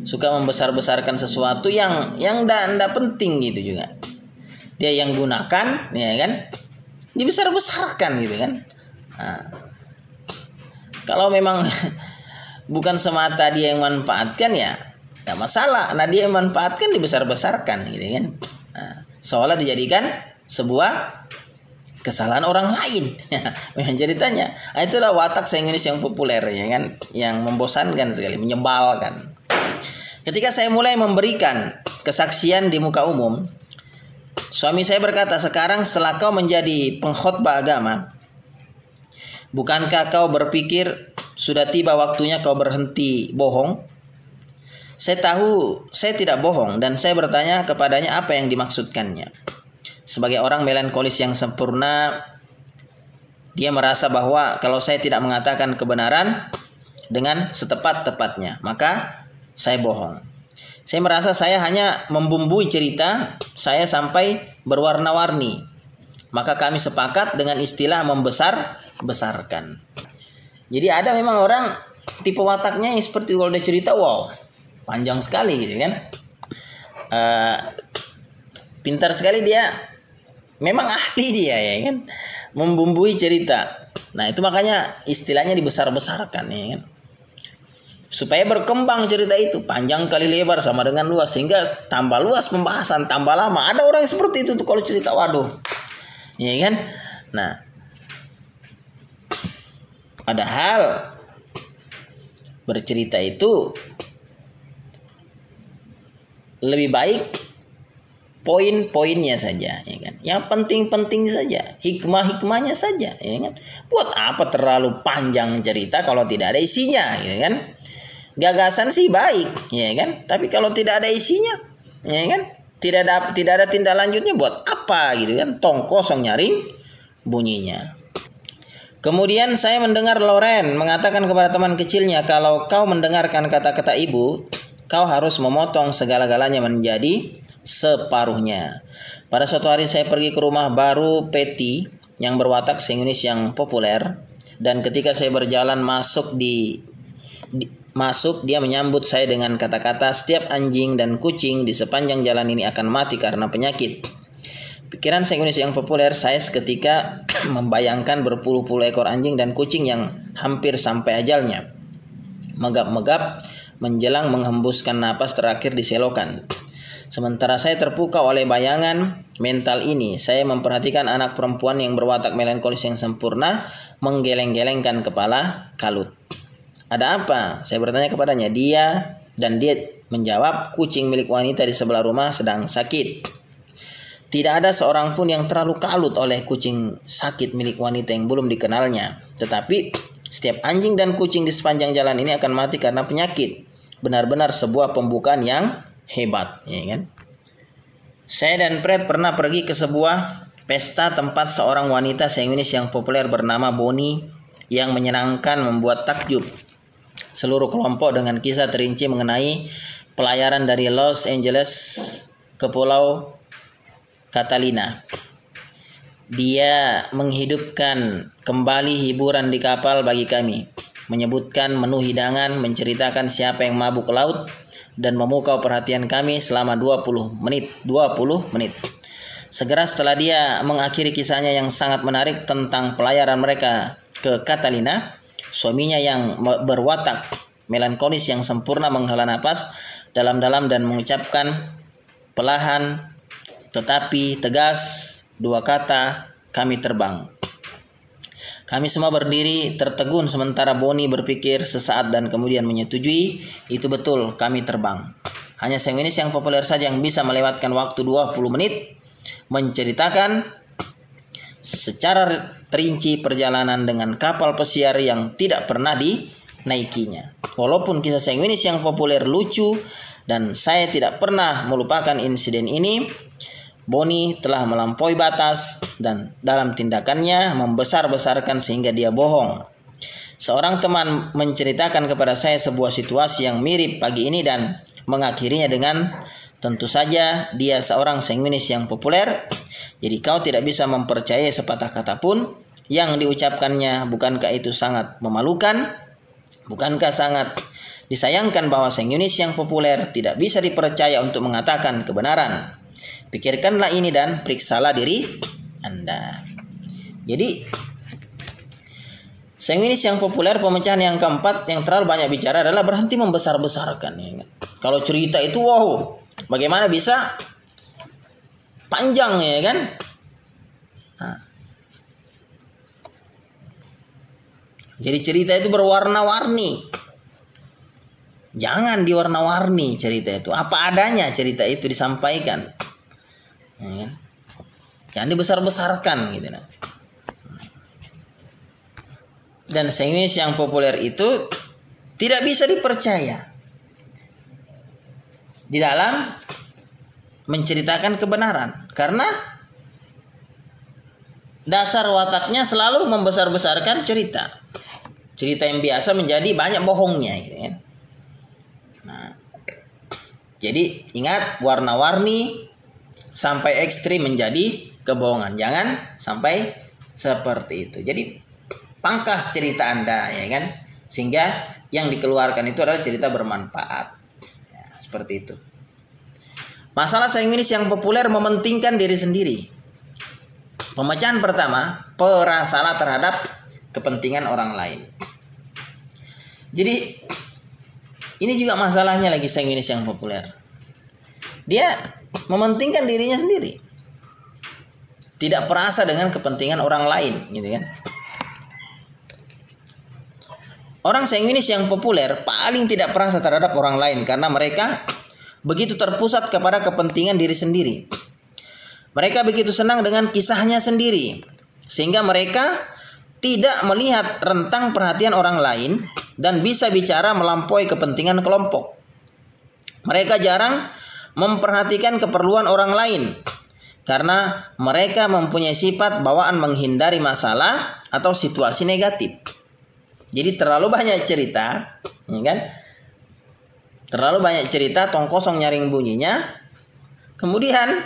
Suka membesar-besarkan sesuatu yang ndak penting gitu juga. Dia yang gunakan, ya kan, dibesar-besarkan gitu kan. Kalau memang bukan semata dia yang manfaatkan, ya tidak masalah. Nah, dia yang manfaatkan dibesar-besarkan gitu kan. Seolah dijadikan sebuah kesalahan orang lain. Memang ceritanya. Itulah watak Inggris yang populer, ya kan, yang membosankan sekali, menyebalkan. Ketika saya mulai memberikan kesaksian di muka umum, suami saya berkata, sekarang setelah kau menjadi pengkhotbah agama, bukankah kau berpikir sudah tiba waktunya kau berhenti bohong? Saya tahu saya tidak bohong, dan saya bertanya kepadanya apa yang dimaksudkannya. Sebagai orang melankolis yang sempurna, dia merasa bahwa kalau saya tidak mengatakan kebenaran dengan setepat-tepatnya, maka saya bohong. Saya merasa saya hanya membumbui cerita saya sampai berwarna-warni. Maka kami sepakat dengan istilah membesar-besarkan. Jadi ada memang orang tipe wataknya yang seperti kalau dia cerita, wow, panjang sekali gitu kan. Pintar sekali dia. Memang ahli dia, ya kan, membumbui cerita. Nah, itu makanya istilahnya dibesar-besarkan, ya kan. Supaya berkembang cerita itu, panjang kali lebar sama dengan luas, sehingga tambah luas pembahasan, tambah lama. Ada orang yang seperti itu tuh kalau cerita, waduh, ya kan. Nah, padahal bercerita itu lebih baik poin-poinnya saja, ya kan. Yang penting-penting saja, hikmah-hikmahnya saja, ya kan. Buat apa terlalu panjang cerita kalau tidak ada isinya, ya kan. Gagasan sih baik, ya kan. Tapi kalau tidak ada isinya, ya kan, tidak ada tindak lanjutnya, buat apa gitu kan. Tong kosong nyaring bunyinya. Kemudian saya mendengar Loren mengatakan kepada teman kecilnya, kalau kau mendengarkan kata-kata ibu, kau harus memotong segala-galanya menjadi separuhnya. Pada suatu hari saya pergi ke rumah baru Patty yang berwatak Inggris yang populer, dan ketika saya berjalan masuk dia menyambut saya dengan kata-kata, setiap anjing dan kucing di sepanjang jalan ini akan mati karena penyakit. Pikiran Inggris yang populer, saya seketika membayangkan berpuluh-puluh ekor anjing dan kucing yang hampir sampai ajalnya, megap-megap menjelang menghembuskan napas terakhir di selokan. Sementara saya terpukau oleh bayangan mental ini, saya memperhatikan anak perempuan yang berwatak melankolis yang sempurna mengeleng-gelengkan kepala kalut. Ada apa? Saya bertanya kepadanya. Dia menjawab, kucing milik wanita di sebelah rumah sedang sakit. Tidak ada seorang pun yang terlalu kalut oleh kucing sakit milik wanita yang belum dikenalnya. Tetapi setiap anjing dan kucing di sepanjang jalan ini akan mati karena penyakit. Benar-benar sebuah pembukaan yang hebat, ya kan? Saya dan Fred pernah pergi ke sebuah pesta tempat seorang wanita sengwinis yang populer bernama Bonnie yang menyenangkan membuat takjub seluruh kelompok dengan kisah terinci mengenai pelayaran dari Los Angeles ke Pulau Catalina. Dia menghidupkan kembali hiburan di kapal bagi kami, menyebutkan menu hidangan, menceritakan siapa yang mabuk laut, dan memukau perhatian kami selama 20 menit. Segera setelah dia mengakhiri kisahnya yang sangat menarik tentang pelayaran mereka ke Catalina, suaminya yang berwatak melankolis yang sempurna menghela napas dalam-dalam dan mengucapkan perlahan tetapi tegas 2 kata, "Kami terbang." Kami semua berdiri tertegun sementara Bonnie berpikir sesaat dan kemudian menyetujui, "Itu betul, kami terbang." Hanya sengwinis yang populer saja yang bisa melewatkan waktu 20 menit menceritakan secara terinci perjalanan dengan kapal pesiar yang tidak pernah dinaikinya. Walaupun kisah sengwinis yang populer lucu dan saya tidak pernah melupakan insiden ini, Bonnie telah melampaui batas dan dalam tindakannya membesar-besarkan sehingga dia bohong. Seorang teman menceritakan kepada saya sebuah situasi yang mirip pagi ini dan mengakhirinya dengan, "Tentu saja dia seorang sengwinis yang populer, jadi kau tidak bisa mempercayai sepatah kata pun yang diucapkannya. Bukankah itu sangat memalukan? Bukankah sangat disayangkan bahwa sengwinis yang populer tidak bisa dipercaya untuk mengatakan kebenaran? Pikirkanlah ini dan periksalah diri Anda." Jadi sengwinis yang populer, pemecahan yang keempat yang terlalu banyak bicara adalah berhenti membesar-besarkan. Ya. Kalau cerita itu wow, bagaimana bisa panjang, ya kan? Jadi cerita itu berwarna-warni. Jangan diwarna-warni cerita itu. Apa adanya cerita itu disampaikan. Ya kan? Jangan dibesar-besarkan gitu. Dan sengwinis yang populer itu tidak bisa dipercaya di dalam menceritakan kebenaran, karena dasar wataknya selalu membesar-besarkan cerita. Cerita yang biasa menjadi banyak bohongnya gitu kan. Nah, jadi ingat, warna-warni sampai ekstrim menjadi kebohongan. Jangan sampai seperti itu. Jadi pangkas cerita Anda, ya kan, sehingga yang dikeluarkan itu adalah cerita bermanfaat. Ya, seperti itu. Masalah sengwinis yang populer mementingkan diri sendiri. Pemecahan pertama, perasalah terhadap kepentingan orang lain. Jadi ini juga masalahnya lagi sengwinis yang populer. Dia mementingkan dirinya sendiri, tidak perasa dengan kepentingan orang lain, gitu kan. Orang sengwinis yang populer paling tidak perasa terhadap orang lain karena mereka begitu terpusat kepada kepentingan diri sendiri. Mereka begitu senang dengan kisahnya sendiri sehingga mereka tidak melihat rentang perhatian orang lain dan bisa bicara melampaui kepentingan kelompok. Mereka jarang memperhatikan keperluan orang lain karena mereka mempunyai sifat bawaan menghindari masalah atau situasi negatif. Jadi terlalu banyak cerita, ya kan? Terlalu banyak cerita, tong kosong nyaring bunyinya. Kemudian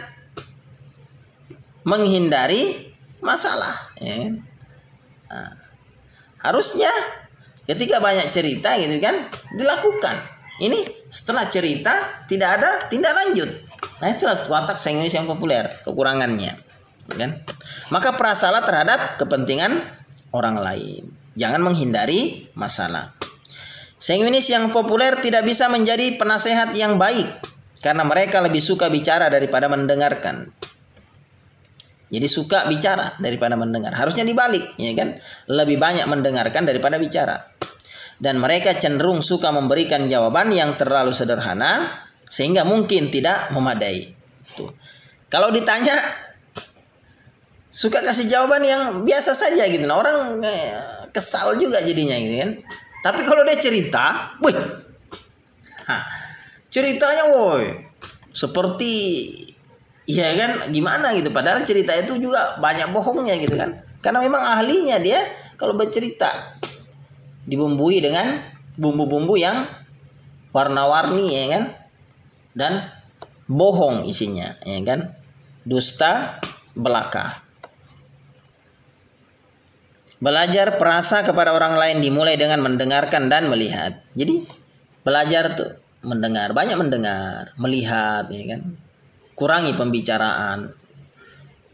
menghindari masalah, ya kan? Nah, harusnya ketika banyak cerita gitu kan dilakukan. Ini setelah cerita tidak ada tindak lanjut. Nah, itulah watak sengwinis yang populer, kekurangannya, ya kan? Maka perasalah terhadap kepentingan orang lain. Jangan menghindari masalah. Sengwinis yang populer tidak bisa menjadi penasehat yang baik karena mereka lebih suka bicara daripada mendengarkan. Jadi suka bicara daripada mendengar. Harusnya dibalik, ya kan? Lebih banyak mendengarkan daripada bicara. dan mereka cenderung suka memberikan jawaban yang terlalu sederhana sehingga mungkin tidak memadai. Tuh. Kalau ditanya suka kasih jawaban yang biasa saja gitu. Nah, orang kesal juga jadinya gitu kan. Tapi kalau dia cerita, wih, ceritanya woi seperti ya kan gimana gitu. Padahal cerita itu juga banyak bohongnya gitu kan. Karena memang ahlinya dia kalau bercerita dibumbui dengan bumbu-bumbu yang warna-warni ya kan. Dan bohong isinya ya kan. Dusta belaka. Belajar perasa kepada orang lain dimulai dengan mendengarkan dan melihat. Jadi belajar tuh mendengar, banyak mendengar, melihat ya kan. Kurangi pembicaraan.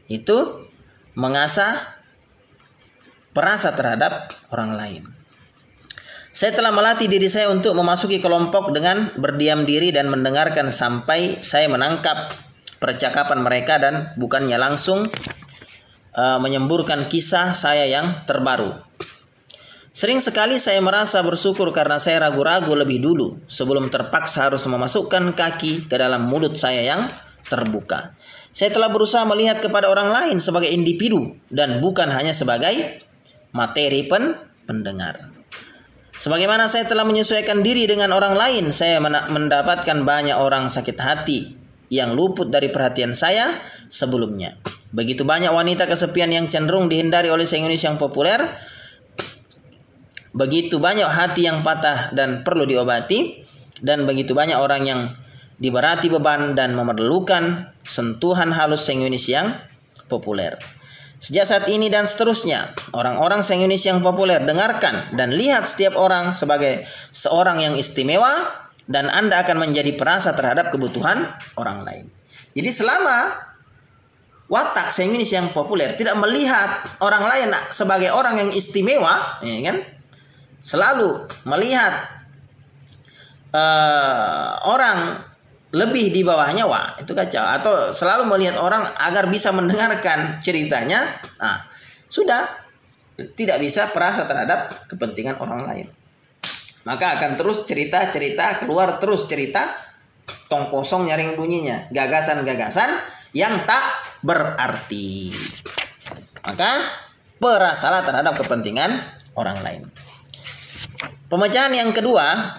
Itu mengasah perasa terhadap orang lain. Saya telah melatih diri saya untuk memasuki kelompok dengan berdiam diri dan mendengarkan sampai saya menangkap percakapan mereka dan bukannya langsung menyemburkan kisah saya yang terbaru. Sering sekali saya merasa bersyukur karena saya ragu-ragu lebih dulu sebelum terpaksa harus memasukkan kaki ke dalam mulut saya yang terbuka. Saya telah berusaha melihat kepada orang lain sebagai individu dan bukan hanya sebagai materi pendengar. Sebagaimana saya telah menyesuaikan diri dengan orang lain, saya mendapatkan banyak orang sakit hati yang luput dari perhatian saya sebelumnya. Begitu banyak wanita kesepian yang cenderung dihindari oleh sengeunis yang populer. Begitu banyak hati yang patah dan perlu diobati. Dan begitu banyak orang yang diberati beban dan memerlukan sentuhan halus sengeunis yang populer. Sejak saat ini dan seterusnya, orang-orang sengeunis yang populer dengarkan dan lihat setiap orang sebagai seorang yang istimewa dan Anda akan menjadi perasa terhadap kebutuhan orang lain. Jadi selama watak sengeunis yang populer tidak melihat orang lain sebagai orang yang istimewa, ya kan? Selalu melihat orang lebih di bawahnya, wah itu kacau. Atau selalu melihat orang agar bisa mendengarkan ceritanya, nah sudah tidak bisa perasa terhadap kepentingan orang lain. Maka akan terus cerita-cerita, keluar terus cerita, tong kosong nyaring bunyinya, gagasan-gagasan yang tak berarti. Maka perasalah terhadap kepentingan orang lain. Pemecahan yang kedua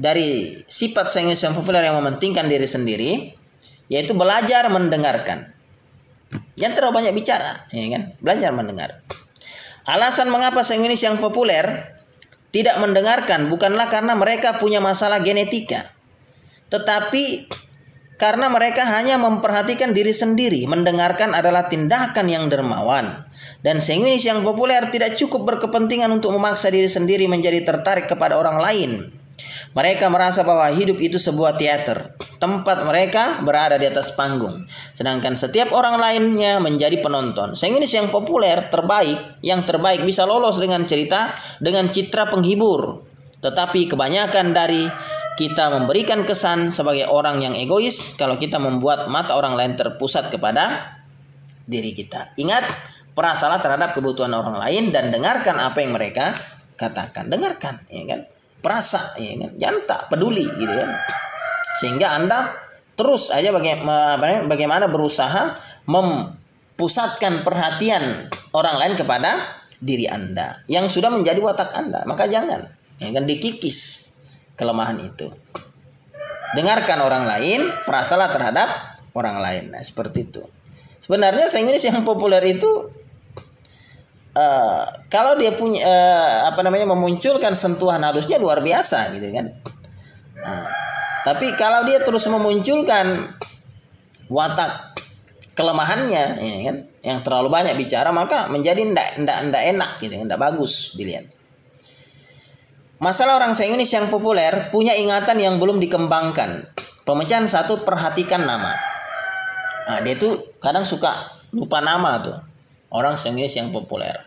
dari sifat sengeunis yang populer yang mementingkan diri sendiri, yaitu belajar mendengarkan. Jangan terlalu banyak bicara, ya kan? Belajar mendengar. Alasan mengapa sengeunis yang populer tidak mendengarkan bukanlah karena mereka punya masalah genetika, tetapi karena mereka hanya memperhatikan diri sendiri. Mendengarkan adalah tindakan yang dermawan. Dan sengeunis yang populer tidak cukup berkepentingan untuk memaksa diri sendiri menjadi tertarik kepada orang lain. Mereka merasa bahwa hidup itu sebuah teater, tempat mereka berada di atas panggung, sedangkan setiap orang lainnya menjadi penonton. Sengeunis yang populer yang terbaik bisa lolos dengan citra penghibur, tetapi kebanyakan dari kita memberikan kesan sebagai orang yang egois kalau kita membuat mata orang lain terpusat kepada diri kita. Ingat, perasalah terhadap kebutuhan orang lain dan dengarkan apa yang mereka katakan. Dengarkan, ya kan? Perasa, ya kan? Jangan tak peduli gitu kan. Sehingga Anda terus aja bagaimana berusaha mempusatkan perhatian orang lain kepada diri Anda yang sudah menjadi watak Anda. Maka jangan, ya kan, dikikis kelemahan itu. Dengarkan orang lain, perasalah terhadap orang lain. Nah, seperti itu. Sebenarnya sengeunis yang populer itu kalau dia punya memunculkan sentuhan halusnya luar biasa gitu kan. Nah, tapi kalau dia terus memunculkan watak kelemahannya, ya kan, yang terlalu banyak bicara, maka menjadi ndak enak gitu, ndak bagus dilihat. Masalah orang sengeunis yang populer punya ingatan yang belum dikembangkan. Pemecahan 1, perhatikan nama. Nah, dia tuh kadang suka lupa nama tuh. Orang sengeunis yang populer.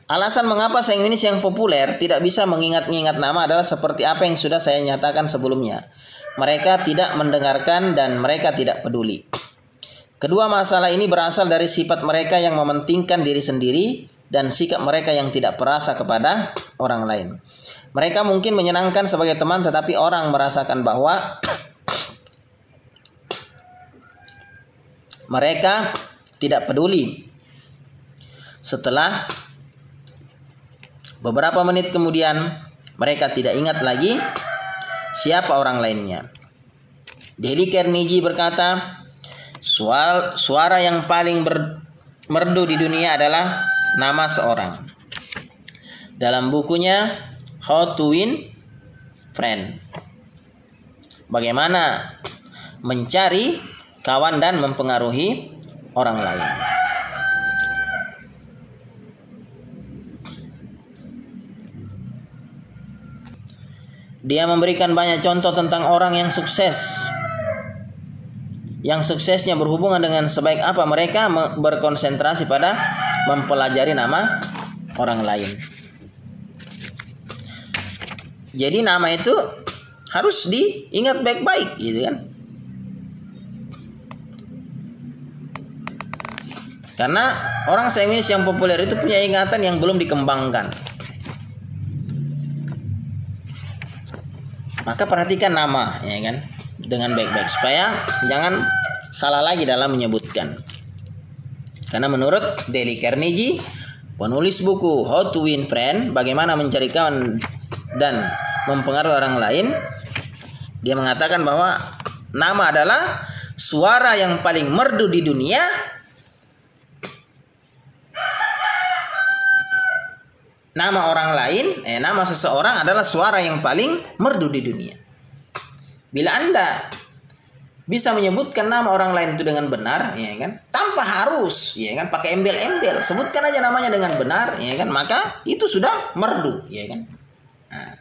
Alasan mengapa sengeunis yang populer tidak bisa mengingat-ingat nama adalah seperti apa yang sudah saya nyatakan sebelumnya. Mereka tidak mendengarkan dan mereka tidak peduli. Kedua masalah ini berasal dari sifat mereka yang mementingkan diri sendiri dan sikap mereka yang tidak perasa kepada orang lain. Mereka mungkin menyenangkan sebagai teman, tetapi orang merasakan bahwa mereka tidak peduli. Setelah beberapa menit kemudian, mereka tidak ingat lagi siapa orang lainnya. Dale Carnegie berkata, suara yang paling merdu di dunia adalah nama seorang. Dalam bukunya How to Win Friend, bagaimana mencari kawan dan mempengaruhi orang lain. Dia memberikan banyak contoh tentang orang yang sukses, yang suksesnya berhubungan dengan sebaik apa mereka berkonsentrasi pada mempelajari nama orang lain. Jadi nama itu harus diingat baik-baik, gitu kan? Karena orang Sainginis yang populer itu punya ingatan yang belum dikembangkan. Maka perhatikan nama, ya kan, dengan baik-baik supaya jangan salah lagi dalam menyebutkan. Karena menurut Dale Carnegie, penulis buku How to Win Friend, bagaimana mencari kawan dan mempengaruhi orang lain, dia mengatakan bahwa nama adalah suara yang paling merdu di dunia. Nama orang lain, nama seseorang adalah suara yang paling merdu di dunia. Bila Anda bisa menyebutkan nama orang lain itu dengan benar, ya kan, tanpa harus, ya kan, pakai embel-embel, sebutkan aja namanya dengan benar, ya kan, maka itu sudah merdu, ya kan. Nah,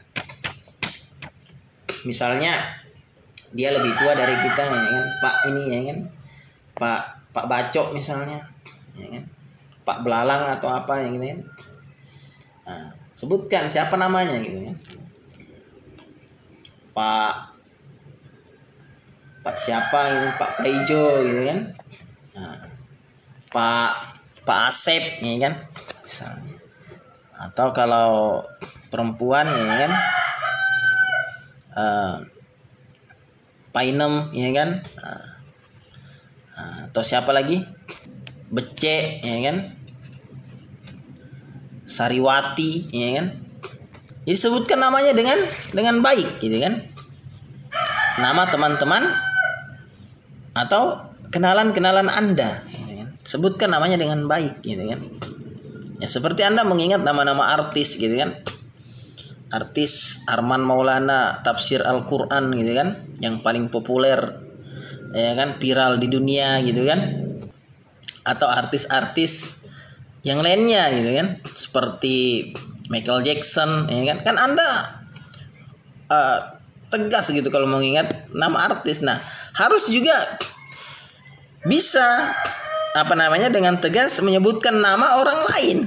misalnya dia lebih tua dari kita, ya kan, Pak ini, ya kan, Pak Bacok misalnya, ya kan, Pak Belalang atau apa yang gitu kan. Nah, sebutkan siapa namanya gitu kan. Pak siapa gitu, Pak Paijo gitu kan. Nah, Pak Asep ya kan misalnya. Atau kalau perempuan ya kan, Painem ya kan. Atau siapa lagi? Bece ya kan. Sariwati, ya kan? Jadi sebutkan namanya dengan baik, gitu kan? Nama teman-teman atau kenalan-kenalan Anda, gitu kan? Sebutkan namanya dengan baik, gitu kan? Ya seperti Anda mengingat nama-nama artis, gitu kan? Artis Arman Maulana, tafsir Al-Quran, gitu kan? Yang paling populer, ya kan? Viral di dunia, gitu kan? Atau artis-artis yang lainnya gitu kan, seperti Michael Jackson, ya kan Anda tegas gitu kalau mengingat nama artis. Nah, harus juga bisa dengan tegas menyebutkan nama orang lain,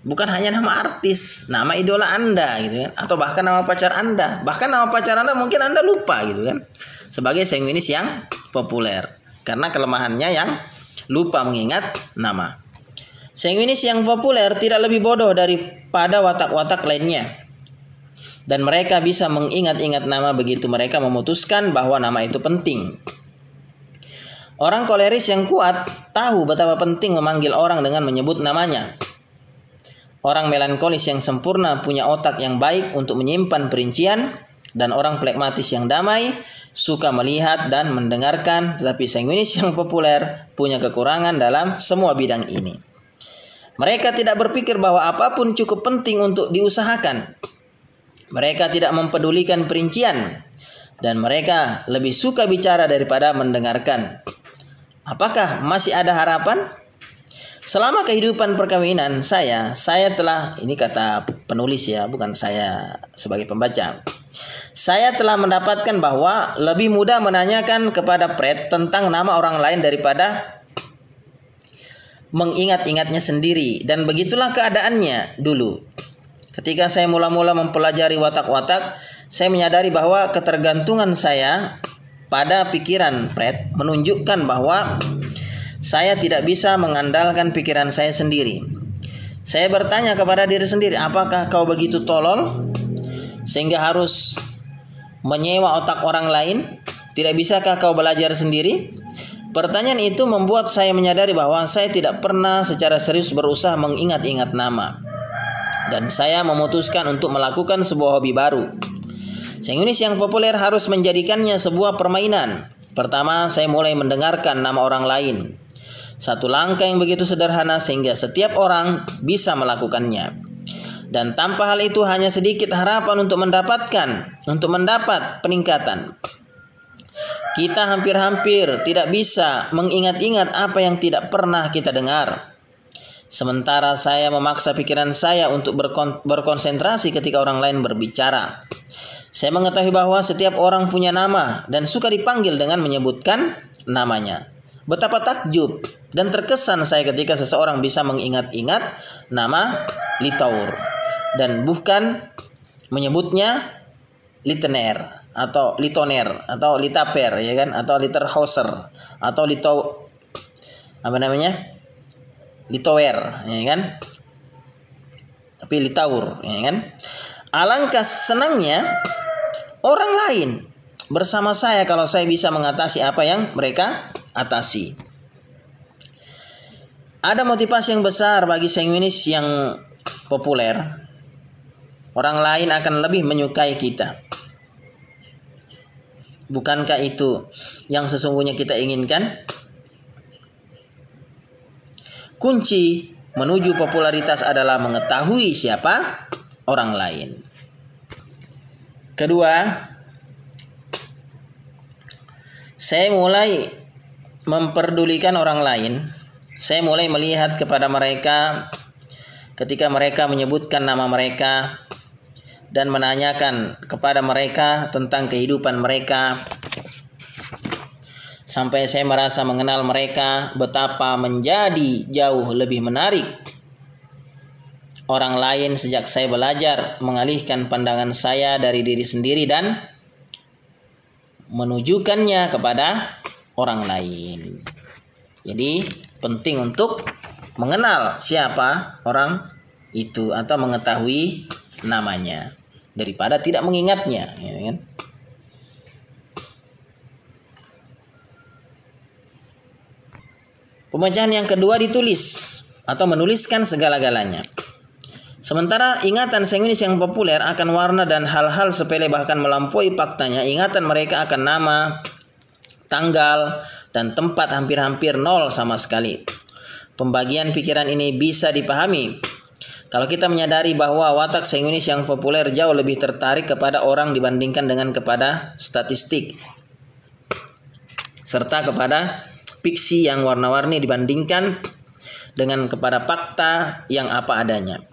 bukan hanya nama artis, nama idola Anda gitu kan, atau bahkan nama pacar Anda. Bahkan nama pacar Anda mungkin Anda lupa gitu kan, sebagai Sainginis yang populer, karena kelemahannya yang lupa mengingat nama. Sainginis yang populer tidak lebih bodoh daripada watak-watak lainnya. Dan mereka bisa mengingat-ingat nama begitu mereka memutuskan bahwa nama itu penting. Orang koleris yang kuat tahu betapa penting memanggil orang dengan menyebut namanya. Orang melankolis yang sempurna punya otak yang baik untuk menyimpan perincian. Dan orang flekmatis yang damai suka melihat dan mendengarkan. Tetapi sainginis yang populer punya kekurangan dalam semua bidang ini. Mereka tidak berpikir bahwa apapun cukup penting untuk diusahakan. Mereka tidak mempedulikan perincian. Dan mereka lebih suka bicara daripada mendengarkan. Apakah masih ada harapan? Selama kehidupan perkawinan saya telah, ini kata penulis ya, bukan saya sebagai pembaca. Saya telah mendapatkan bahwa lebih mudah menanyakan kepada Fred tentang nama orang lain daripada mengingat-ingatnya sendiri. Dan begitulah keadaannya dulu. Ketika saya mula-mula mempelajari watak-watak, saya menyadari bahwa ketergantungan saya pada pikiran Fred menunjukkan bahwa saya tidak bisa mengandalkan pikiran saya sendiri. Saya bertanya kepada diri sendiri, apakah kau begitu tolol sehingga harus menyewa otak orang lain? Tidak bisakah kau belajar sendiri? Pertanyaan itu membuat saya menyadari bahwa saya tidak pernah secara serius berusaha mengingat-ingat nama. Dan saya memutuskan untuk melakukan sebuah hobi baru. Saingunis yang populer harus menjadikannya sebuah permainan. Pertama, saya mulai mendengarkan nama orang lain. Satu langkah yang begitu sederhana sehingga setiap orang bisa melakukannya. Dan tanpa hal itu hanya sedikit harapan untuk mendapat peningkatan. Kita hampir-hampir tidak bisa mengingat-ingat apa yang tidak pernah kita dengar. Sementara saya memaksa pikiran saya untuk berkonsentrasi ketika orang lain berbicara. Saya mengetahui bahwa setiap orang punya nama dan suka dipanggil dengan menyebutkan namanya. Betapa takjub dan terkesan saya ketika seseorang bisa mengingat-ingat nama Litaur dan bukan menyebutnya Litener atau Litoner atau Litaper, ya kan, atau Literhauser atau Litower, ya kan, tapi Litaur, ya kan. Alangkah senangnya orang lain bersama saya kalau saya bisa mengatasi apa yang mereka atasi. Ada motivasi yang besar bagi saingunis yang populer. Orang lain akan lebih menyukai kita. Bukankah itu yang sesungguhnya kita inginkan? Kunci menuju popularitas adalah mengetahui siapa orang lain. Kedua, saya mulai memperdulikan orang lain. Saya mulai melihat kepada mereka ketika mereka menyebutkan nama mereka dan menanyakan kepada mereka tentang kehidupan mereka. Sampai saya merasa mengenal mereka, betapa menjadi jauh lebih menarik orang lain sejak saya belajar mengalihkan pandangan saya dari diri sendiri dan menujukannya kepada orang lain. Jadi penting untuk mengenal siapa orang itu atau mengetahui namanya daripada tidak mengingatnya, ya kan? Pemecahan yang kedua ditulis atau menuliskan segala-galanya. Sementara ingatan saingunis yang populer akan warna dan hal-hal sepele bahkan melampaui faktanya, ingatan mereka akan nama, tanggal, dan tempat hampir-hampir nol sama sekali. Pembagian pikiran ini bisa dipahami kalau kita menyadari bahwa watak saingunis yang populer jauh lebih tertarik kepada orang dibandingkan dengan kepada statistik, serta kepada fiksi yang warna-warni dibandingkan dengan kepada fakta yang apa adanya.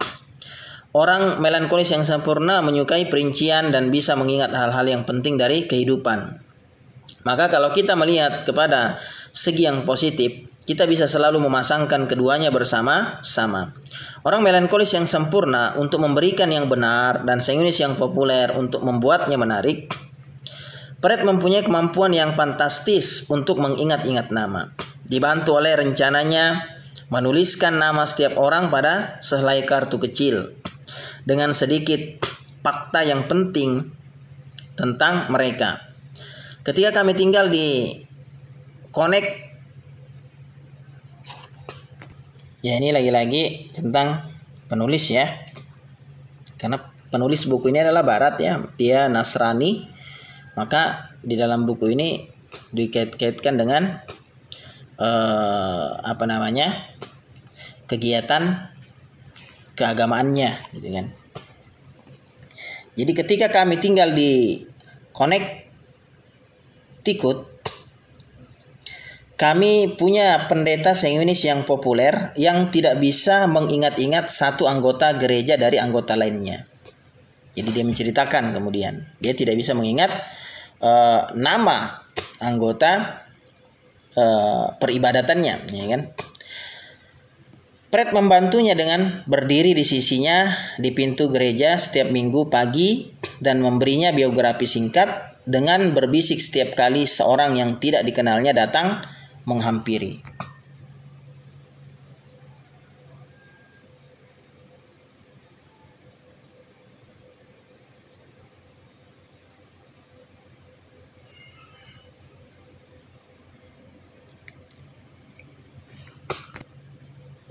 Orang melankolis yang sempurna menyukai perincian dan bisa mengingat hal-hal yang penting dari kehidupan. Maka kalau kita melihat kepada segi yang positif, kita bisa selalu memasangkan keduanya bersama-sama. Orang melankolis yang sempurna untuk memberikan yang benar dan saingunis yang populer untuk membuatnya menarik. Fred mempunyai kemampuan yang fantastis untuk mengingat-ingat nama. Dibantu oleh rencananya menuliskan nama setiap orang pada sehelai kartu kecil dengan sedikit fakta yang penting tentang mereka. Ketika kami tinggal di Connect, ya ini lagi-lagi tentang penulis ya, karena penulis buku ini adalah Barat ya, dia Nasrani, maka di dalam buku ini dikait-kaitkan dengan kegiatan keagamaannya, gitu kan. Jadi ketika kami tinggal di Connecticut, kami punya pendeta saingunis yang populer yang tidak bisa mengingat-ingat satu anggota gereja dari anggota lainnya. Jadi dia menceritakan kemudian dia tidak bisa mengingat nama anggota peribadatannya, ya kan. Fred membantunya dengan berdiri di sisinya di pintu gereja setiap minggu pagi dan memberinya biografi singkat dengan berbisik setiap kali seorang yang tidak dikenalnya datang menghampiri.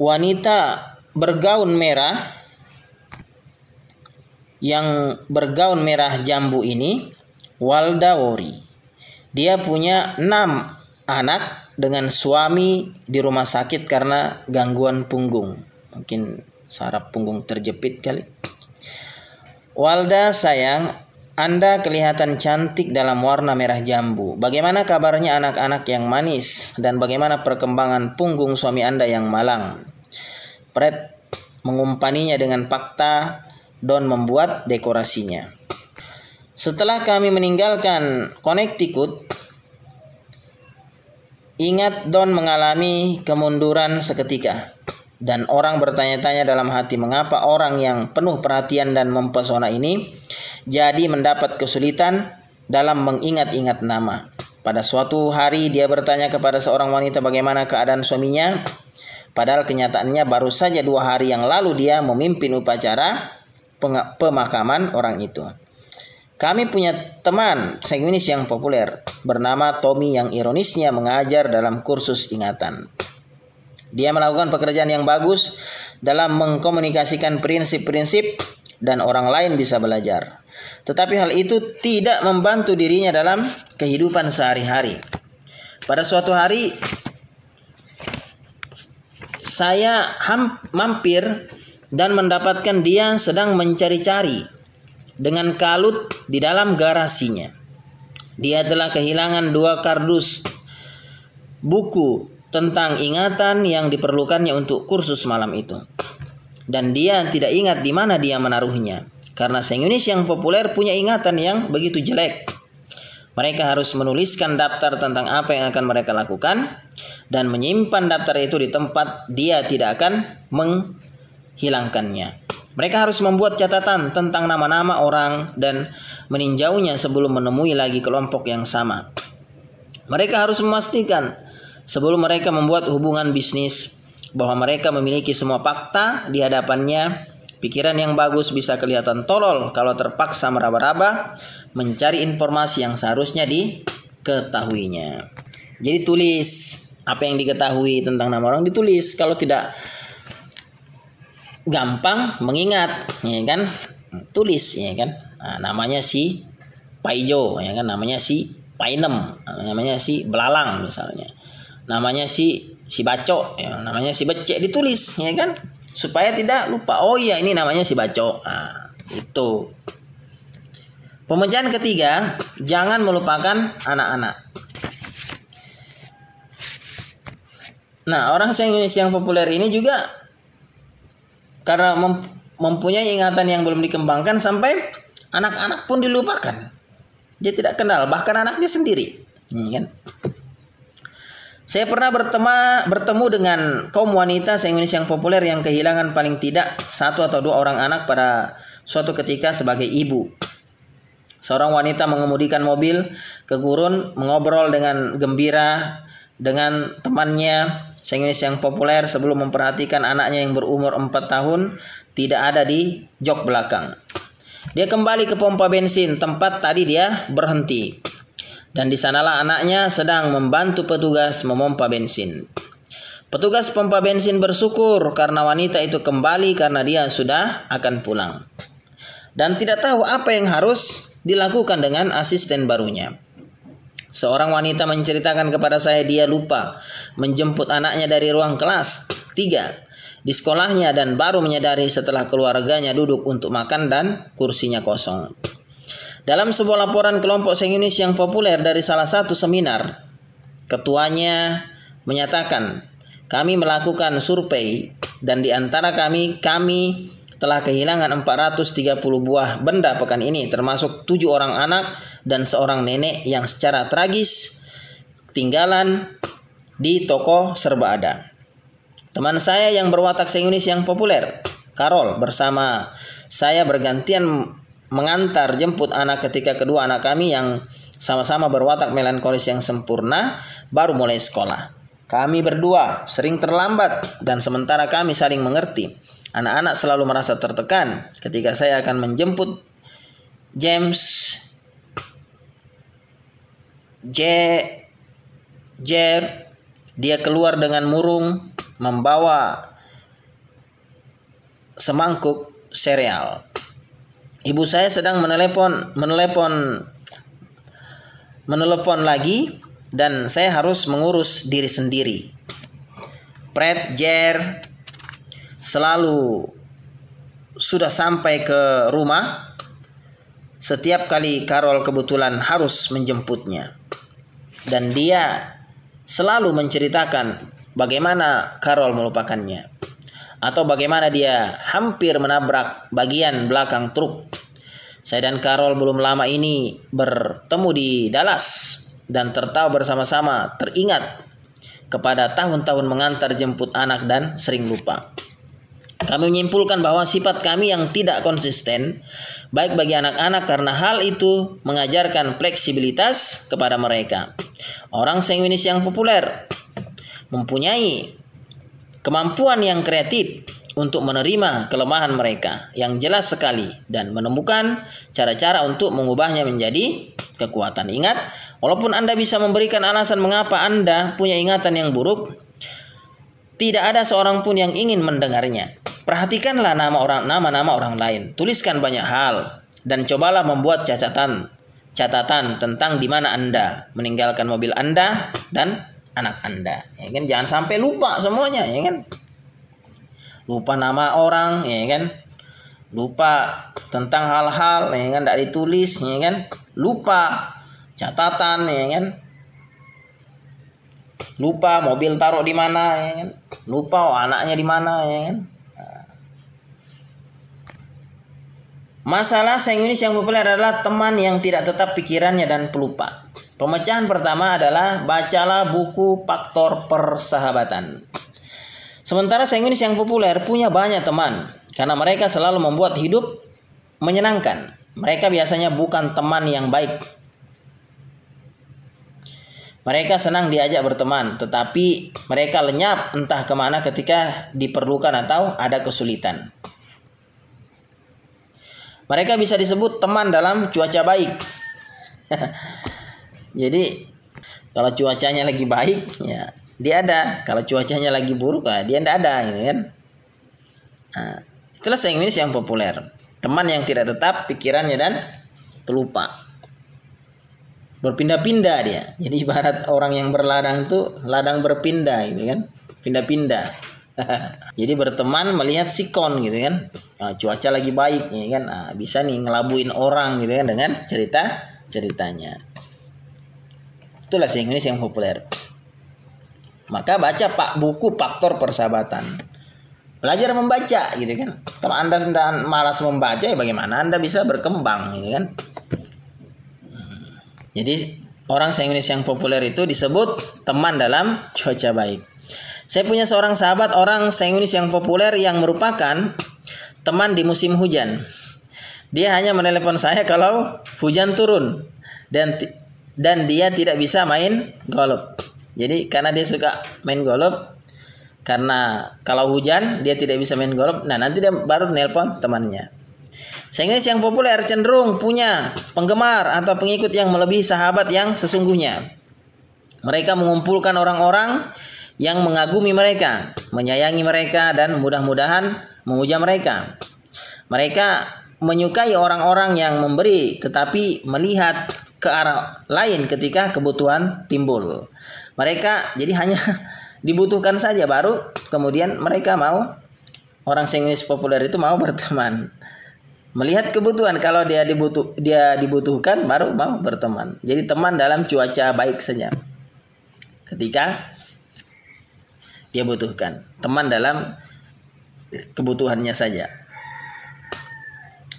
wanita bergaun merah yang bergaun merah jambu ini Walda Wori. Dia punya 6 anak dengan suami di rumah sakit karena gangguan punggung. Mungkin saraf punggung terjepit kali. Walda sayang, Anda kelihatan cantik dalam warna merah jambu. Bagaimana kabarnya anak-anak yang manis dan bagaimana perkembangan punggung suami Anda yang malang? Fred mengumpaninya dengan fakta dan membuat dekorasinya. Setelah kami meninggalkan Connecticut, ingat Don mengalami kemunduran seketika. Dan orang bertanya-tanya dalam hati mengapa orang yang penuh perhatian dan mempesona ini jadi mendapat kesulitan dalam mengingat-ingat nama. Pada suatu hari dia bertanya kepada seorang wanita bagaimana keadaan suaminya. Padahal kenyataannya baru saja 2 hari yang lalu dia memimpin upacara pemakaman orang itu. Kami punya teman sanguinis yang populer bernama Tommy yang ironisnya mengajar dalam kursus ingatan. Dia melakukan pekerjaan yang bagus dalam mengkomunikasikan prinsip-prinsip dan orang lain bisa belajar. Tetapi hal itu tidak membantu dirinya dalam kehidupan sehari-hari. Pada suatu hari saya mampir dan mendapatkan dia sedang mencari-cari dengan kalut di dalam garasinya. Dia telah kehilangan 2 kardus buku tentang ingatan yang diperlukannya untuk kursus malam itu. Dan dia tidak ingat di mana dia menaruhnya. Karena sanguinis yang populer punya ingatan yang begitu jelek. Mereka harus menuliskan daftar tentang apa yang akan mereka lakukan dan menyimpan daftar itu di tempat dia tidak akan menghilangkannya. Mereka harus membuat catatan tentang nama-nama orang dan meninjaunya sebelum menemui lagi kelompok yang sama. Mereka harus memastikan sebelum mereka membuat hubungan bisnis bahwa mereka memiliki semua fakta di hadapannya. Pikiran yang bagus bisa kelihatan tolol kalau terpaksa meraba-raba mencari informasi yang seharusnya diketahuinya. Jadi tulis apa yang diketahui tentang nama orang, ditulis. Kalau tidak gampang mengingat, ya kan? Tulis, ya kan? Nah, namanya si Paijo, ya kan? Namanya si Painem, namanya si Belalang misalnya. Namanya si Baco, ya, namanya si Becek, ditulis, ya kan, supaya tidak lupa. Oh iya, ini namanya si Baco. Nah, itu. Pemecahan ketiga, jangan melupakan anak-anak. Nah, orang sanguinis yang populer ini juga karena mempunyai ingatan yang belum dikembangkan sampai anak-anak pun dilupakan. Dia tidak kenal bahkan anaknya sendiri, ya kan? Saya pernah bertemu dengan kaum wanita sanguinis yang populer yang kehilangan paling tidak 1 atau 2 orang anak pada suatu ketika sebagai ibu. Seorang wanita mengemudikan mobil ke gurun, mengobrol dengan gembira dengan temannya sanguinis yang populer sebelum memperhatikan anaknya yang berumur 4 tahun tidak ada di jok belakang. Dia kembali ke pompa bensin tempat tadi dia berhenti. Dan di sanalah anaknya sedang membantu petugas memompa bensin. Petugas pompa bensin bersyukur karena wanita itu kembali karena dia sudah akan pulang. Dan tidak tahu apa yang harus dilakukan dengan asisten barunya. Seorang wanita menceritakan kepada saya dia lupa menjemput anaknya dari ruang kelas 3 di sekolahnya dan baru menyadari setelah keluarganya duduk untuk makan dan kursinya kosong. Dalam sebuah laporan kelompok sanguinis yang populer dari salah satu seminar, ketuanya menyatakan, kami melakukan survei dan di antara kami telah kehilangan 430 buah benda pekan ini, termasuk 7 orang anak dan seorang nenek yang secara tragis tinggalan di toko serba ada. Teman saya yang berwatak sanguinis yang populer, Carol, bersama saya bergantian mengantar jemput anak ketika kedua anak kami yang sama-sama berwatak melankolis yang sempurna baru mulai sekolah. Kami berdua sering terlambat dan sementara kami saling mengerti. Anak-anak selalu merasa tertekan ketika saya akan menjemput James Jer. Dia keluar dengan murung membawa semangkuk sereal. Ibu saya sedang menelepon lagi dan saya harus mengurus diri sendiri. Pret Jer selalu sudah sampai ke rumah. Setiap kali Carol kebetulan harus menjemputnya. Dan dia selalu menceritakan bagaimana Carol melupakannya. Atau bagaimana dia hampir menabrak bagian belakang truk. Saya dan Carol belum lama ini bertemu di Dallas dan tertawa bersama-sama, teringat kepada tahun-tahun mengantar jemput anak dan sering lupa. Kami menyimpulkan bahwa sifat kami yang tidak konsisten baik bagi anak-anak karena hal itu mengajarkan fleksibilitas kepada mereka. Orang sanguinis yang populer mempunyai kemampuan yang kreatif untuk menerima kelemahan mereka yang jelas sekali dan menemukan cara-cara untuk mengubahnya menjadi kekuatan. Ingat, walaupun Anda bisa memberikan alasan mengapa Anda punya ingatan yang buruk, tidak ada seorang pun yang ingin mendengarnya. Perhatikanlah nama-nama orang lain, tuliskan banyak hal dan cobalah membuat catatan tentang di mana Anda meninggalkan mobil Anda dan anak Anda, ya kan? Jangan sampai lupa semuanya, ya kan? Lupa nama orang, ya kan? Lupa tentang hal-hal, ya kan? Tidak ditulis, ya kan? Lupa catatan, ya kan? Lupa mobil taruh di mana, ya kan? Lupa anaknya di mana, ya kan? Masalah sanguinis yang populer adalah teman yang tidak tetap pikirannya dan pelupa. Pemecahan pertama adalah bacalah buku Faktor Persahabatan. Sementara sanguinis yang populer punya banyak teman karena mereka selalu membuat hidup menyenangkan. Mereka biasanya bukan teman yang baik. Mereka senang diajak berteman, tetapi mereka lenyap entah kemana ketika diperlukan atau ada kesulitan. Mereka bisa disebut teman dalam cuaca baik. Jadi kalau cuacanya lagi baik, ya dia ada. Kalau cuacanya lagi buruk, dia tidak ada, gitu kan? Nah, itulah sanguinis yang populer. Teman yang tidak tetap pikirannya dan pelupa. Berpindah-pindah dia. Jadi ibarat orang yang berladang itu ladang berpindah, gitu kan? Pindah-pindah. Jadi berteman melihat sikon, gitu kan? Nah, cuaca lagi baik, ya kan? Nah, bisa nih ngelabuin orang, gitu kan, dengan ceritanya. Itulah sanguinis yang populer. Maka baca buku Faktor Persahabatan. Belajar membaca, gitu kan. Kalau Anda sedang malas membaca, ya bagaimana Anda bisa berkembang, gitu kan? Jadi orang sanguinis yang populer itu disebut teman dalam cuaca baik. Saya punya seorang sahabat orang sanguinis yang populer yang merupakan teman di musim hujan. Dia hanya menelepon saya kalau hujan turun dan dia tidak bisa main golf. Jadi karena dia suka main golf, karena kalau hujan dia tidak bisa main golf, nah nanti dia baru nelpon temannya. Sanguinis yang populer cenderung punya penggemar atau pengikut yang melebihi sahabat yang sesungguhnya. Mereka mengumpulkan orang-orang yang mengagumi mereka, menyayangi mereka, dan mudah-mudahan memuja mereka. Mereka menyukai orang-orang yang memberi tetapi melihat ke arah lain ketika kebutuhan timbul. Mereka jadi hanya dibutuhkan saja baru kemudian mereka mau, orang sanguinis populer itu mau berteman. Melihat kebutuhan, kalau dia dibutuhkan baru mau berteman. Jadi teman dalam cuaca baik saja. Ketika dia butuhkan, teman dalam kebutuhannya saja.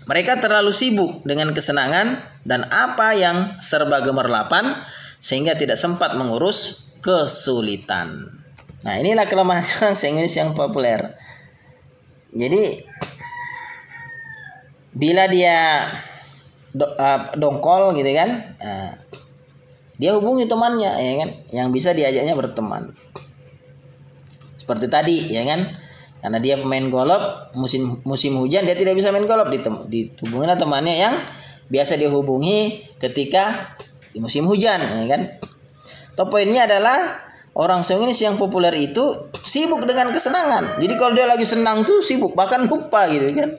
Mereka terlalu sibuk dengan kesenangan dan apa yang serba gemerlapan sehingga tidak sempat mengurus kesulitan. Nah, inilah kelemahan orang sanguinis yang populer. Jadi bila dia dongkol, gitu kan, dia hubungi temannya, ya kan, yang bisa diajaknya berteman. Seperti tadi, ya kan, karena dia pemain golf, musim hujan dia tidak bisa main golf, dihubungilah temannya yang biasa dihubungi ketika di musim hujan, ya kan. Poinnya adalah orang sanguinis yang populer itu sibuk dengan kesenangan. Jadi kalau dia lagi senang tuh sibuk, bahkan lupa gitu kan.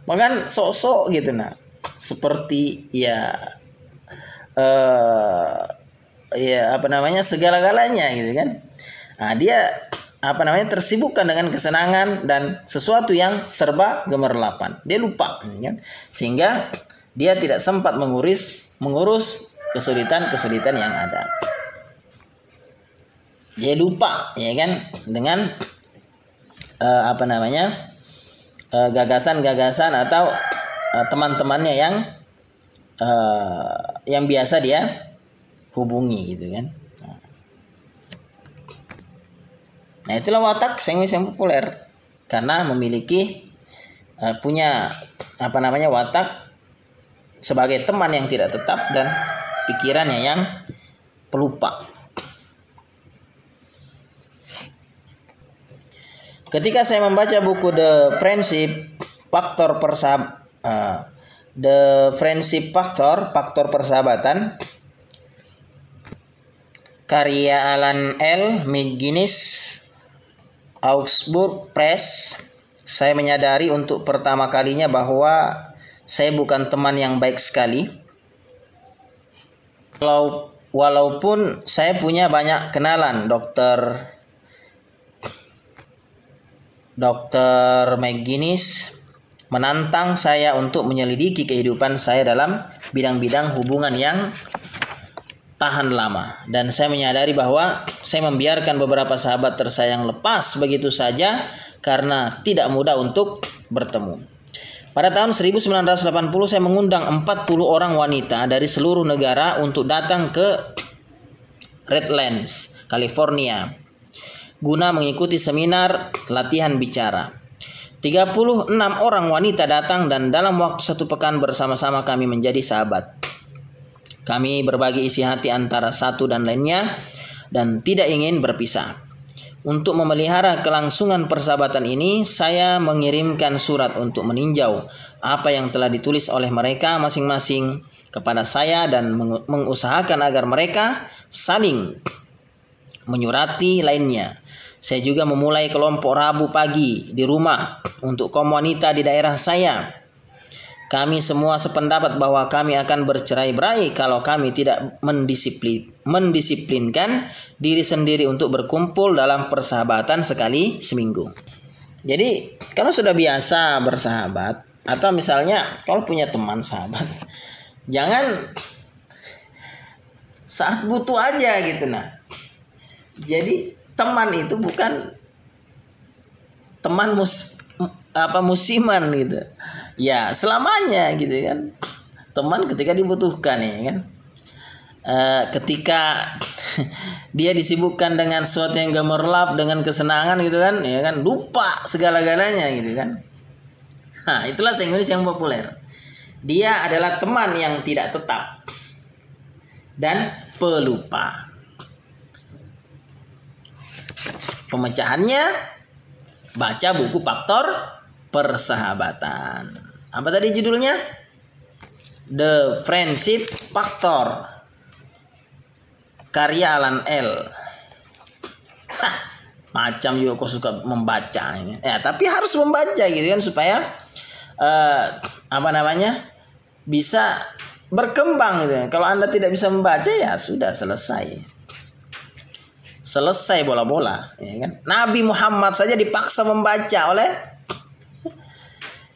Bahkan sok-sok gitu seperti segala-galanya gitu kan. Dia tersibukkan dengan kesenangan dan sesuatu yang serba gemerlapan. Dia lupa kan? Sehingga dia tidak sempat mengurus kesulitan-kesulitan yang ada. Dia lupa ya kan dengan gagasan-gagasan atau teman-temannya yang biasa dia hubungi gitu kan. Nah, itulah watak sanguinis yang populer karena memiliki punya watak sebagai teman yang tidak tetap dan pikirannya yang pelupa. Ketika saya membaca buku The Friendship Factor, Faktor Persahabatan, karya Alan L. McGuinness, Augsburg Press, saya menyadari untuk pertama kalinya bahwa saya bukan teman yang baik sekali. Walaupun saya punya banyak kenalan, Dr. McGuinness menantang saya untuk menyelidiki kehidupan saya dalam bidang-bidang hubungan yang tahan lama, dan saya menyadari bahwa saya membiarkan beberapa sahabat tersayang lepas begitu saja karena tidak mudah untuk bertemu. Pada tahun 1980 saya mengundang 40 orang wanita dari seluruh negara untuk datang ke Redlands, California, guna mengikuti seminar latihan bicara. 36 orang wanita datang dan dalam waktu 1 pekan bersama-sama kami menjadi sahabat. Kami berbagi isi hati antara satu dan lainnya dan tidak ingin berpisah. Untuk memelihara kelangsungan persahabatan ini, saya mengirimkan surat untuk meninjau apa yang telah ditulis oleh mereka masing-masing kepada saya dan mengusahakan agar mereka saling menyurati lainnya. Saya juga memulai kelompok Rabu pagi di rumah untuk kaum wanita di daerah saya. Kami semua sependapat bahwa kami akan bercerai-berai kalau kami tidak mendisiplinkan diri sendiri untuk berkumpul dalam persahabatan sekali seminggu. Jadi kalau sudah biasa bersahabat, atau misalnya kalau punya teman sahabat, jangan saat butuh aja gitu Jadi teman itu bukan teman musiman gitu. Ya selamanya gitu kan. Teman ketika dibutuhkan ya kan. Ketika dia disibukkan dengan sesuatu yang gemerlap, dengan kesenangan gitu kan, ya kan, lupa segala-galanya gitu kan. Itulah sanguinis yang populer. Dia adalah teman yang tidak tetap dan pelupa. Pemecahannya, baca buku Faktor Persahabatan. Apa tadi judulnya? The Friendship Factor, karya Alan L. Macam juga kok suka membaca ya, tapi harus membaca gitu kan supaya bisa berkembang gitu. Kalau Anda tidak bisa membaca ya sudah selesai bola-bola ya kan. Nabi Muhammad saja dipaksa membaca oleh.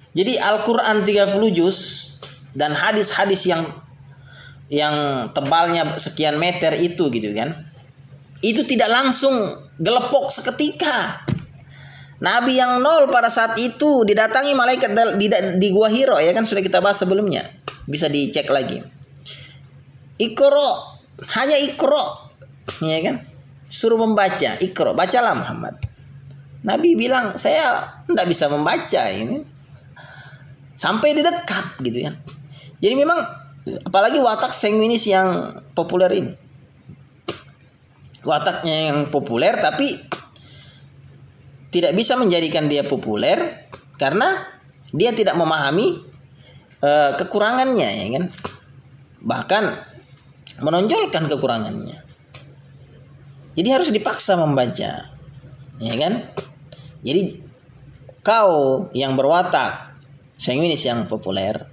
Jadi Al-Qur'an 30 juz dan hadis-hadis yang tebalnya sekian meter itu gitu kan. Itu tidak langsung gelepok seketika. Nabi yang nol pada saat itu didatangi malaikat di Gua Hiro ya kan, sudah kita bahas sebelumnya. Bisa dicek lagi. Iqra, hanya Iqra ya kan. Suruh membaca, Iqra, bacalah Muhammad. Nabi bilang, saya tidak bisa membaca ini. Sampai didekat gitu ya. Jadi memang apalagi watak sanguinis yang populer ini. Wataknya yang populer tapi tidak bisa menjadikan dia populer karena dia tidak memahami kekurangannya ya kan. Bahkan menonjolkan kekurangannya. Jadi harus dipaksa membaca. Ya kan? Jadi kau yang berwatak sanguinis yang populer,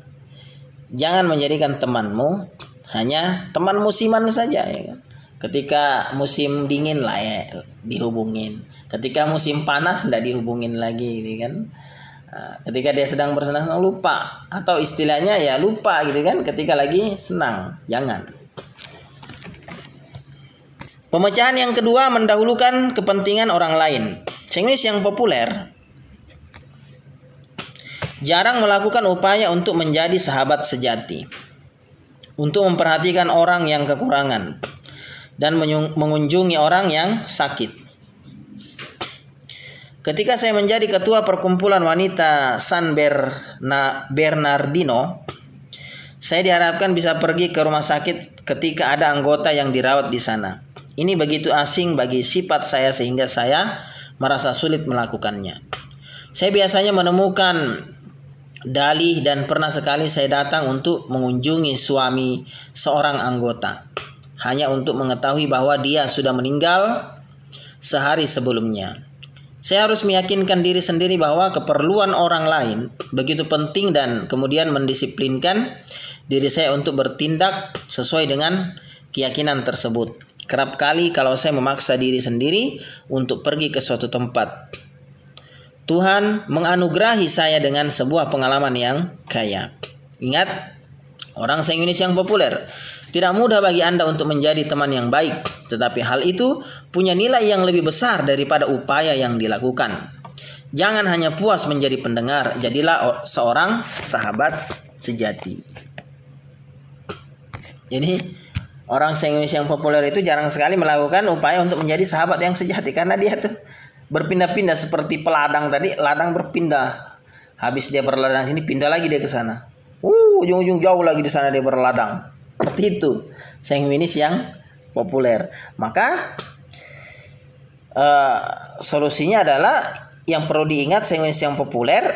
jangan menjadikan temanmu hanya teman musiman saja, ya kan? Ketika musim dingin lah ya dihubungin, ketika musim panas tidak dihubungin lagi, gitu kan? Ketika dia sedang bersenang-senang lupa, atau istilahnya ya lupa gitu kan, ketika lagi senang, jangan. Pemecahan yang kedua, mendahulukan kepentingan orang lain. Sanguinis yang populer jarang melakukan upaya untuk menjadi sahabat sejati, untuk memperhatikan orang yang kekurangan, dan mengunjungi orang yang sakit. Ketika saya menjadi ketua perkumpulan wanita San Bernardino, saya diharapkan bisa pergi ke rumah sakit ketika ada anggota yang dirawat di sana. Ini begitu asing bagi sifat saya sehingga saya merasa sulit melakukannya. Saya biasanya menemukan dalih dan pernah sekali saya datang untuk mengunjungi suami seorang anggota, hanya untuk mengetahui bahwa dia sudah meninggal sehari sebelumnya. Saya harus meyakinkan diri sendiri bahwa keperluan orang lain begitu penting dan kemudian mendisiplinkan diri saya untuk bertindak sesuai dengan keyakinan tersebut. Kerap kali kalau saya memaksa diri sendiri untuk pergi ke suatu tempat, Tuhan menganugerahi saya dengan sebuah pengalaman yang kaya. Ingat, orang sanguinis yang populer, tidak mudah bagi Anda untuk menjadi teman yang baik, tetapi hal itu punya nilai yang lebih besar daripada upaya yang dilakukan. Jangan hanya puas menjadi pendengar, jadilah seorang sahabat sejati. Jadi orang sanguinis yang populer itu jarang sekali melakukan upaya untuk menjadi sahabat yang sejati, karena dia tuh berpindah-pindah seperti peladang tadi, ladang berpindah. Habis dia berladang sini, pindah lagi dia ke sana. Ujung-ujung jauh lagi di sana dia berladang. Seperti itu sanguinis yang populer. Maka solusinya adalah yang perlu diingat, sanguinis yang populer,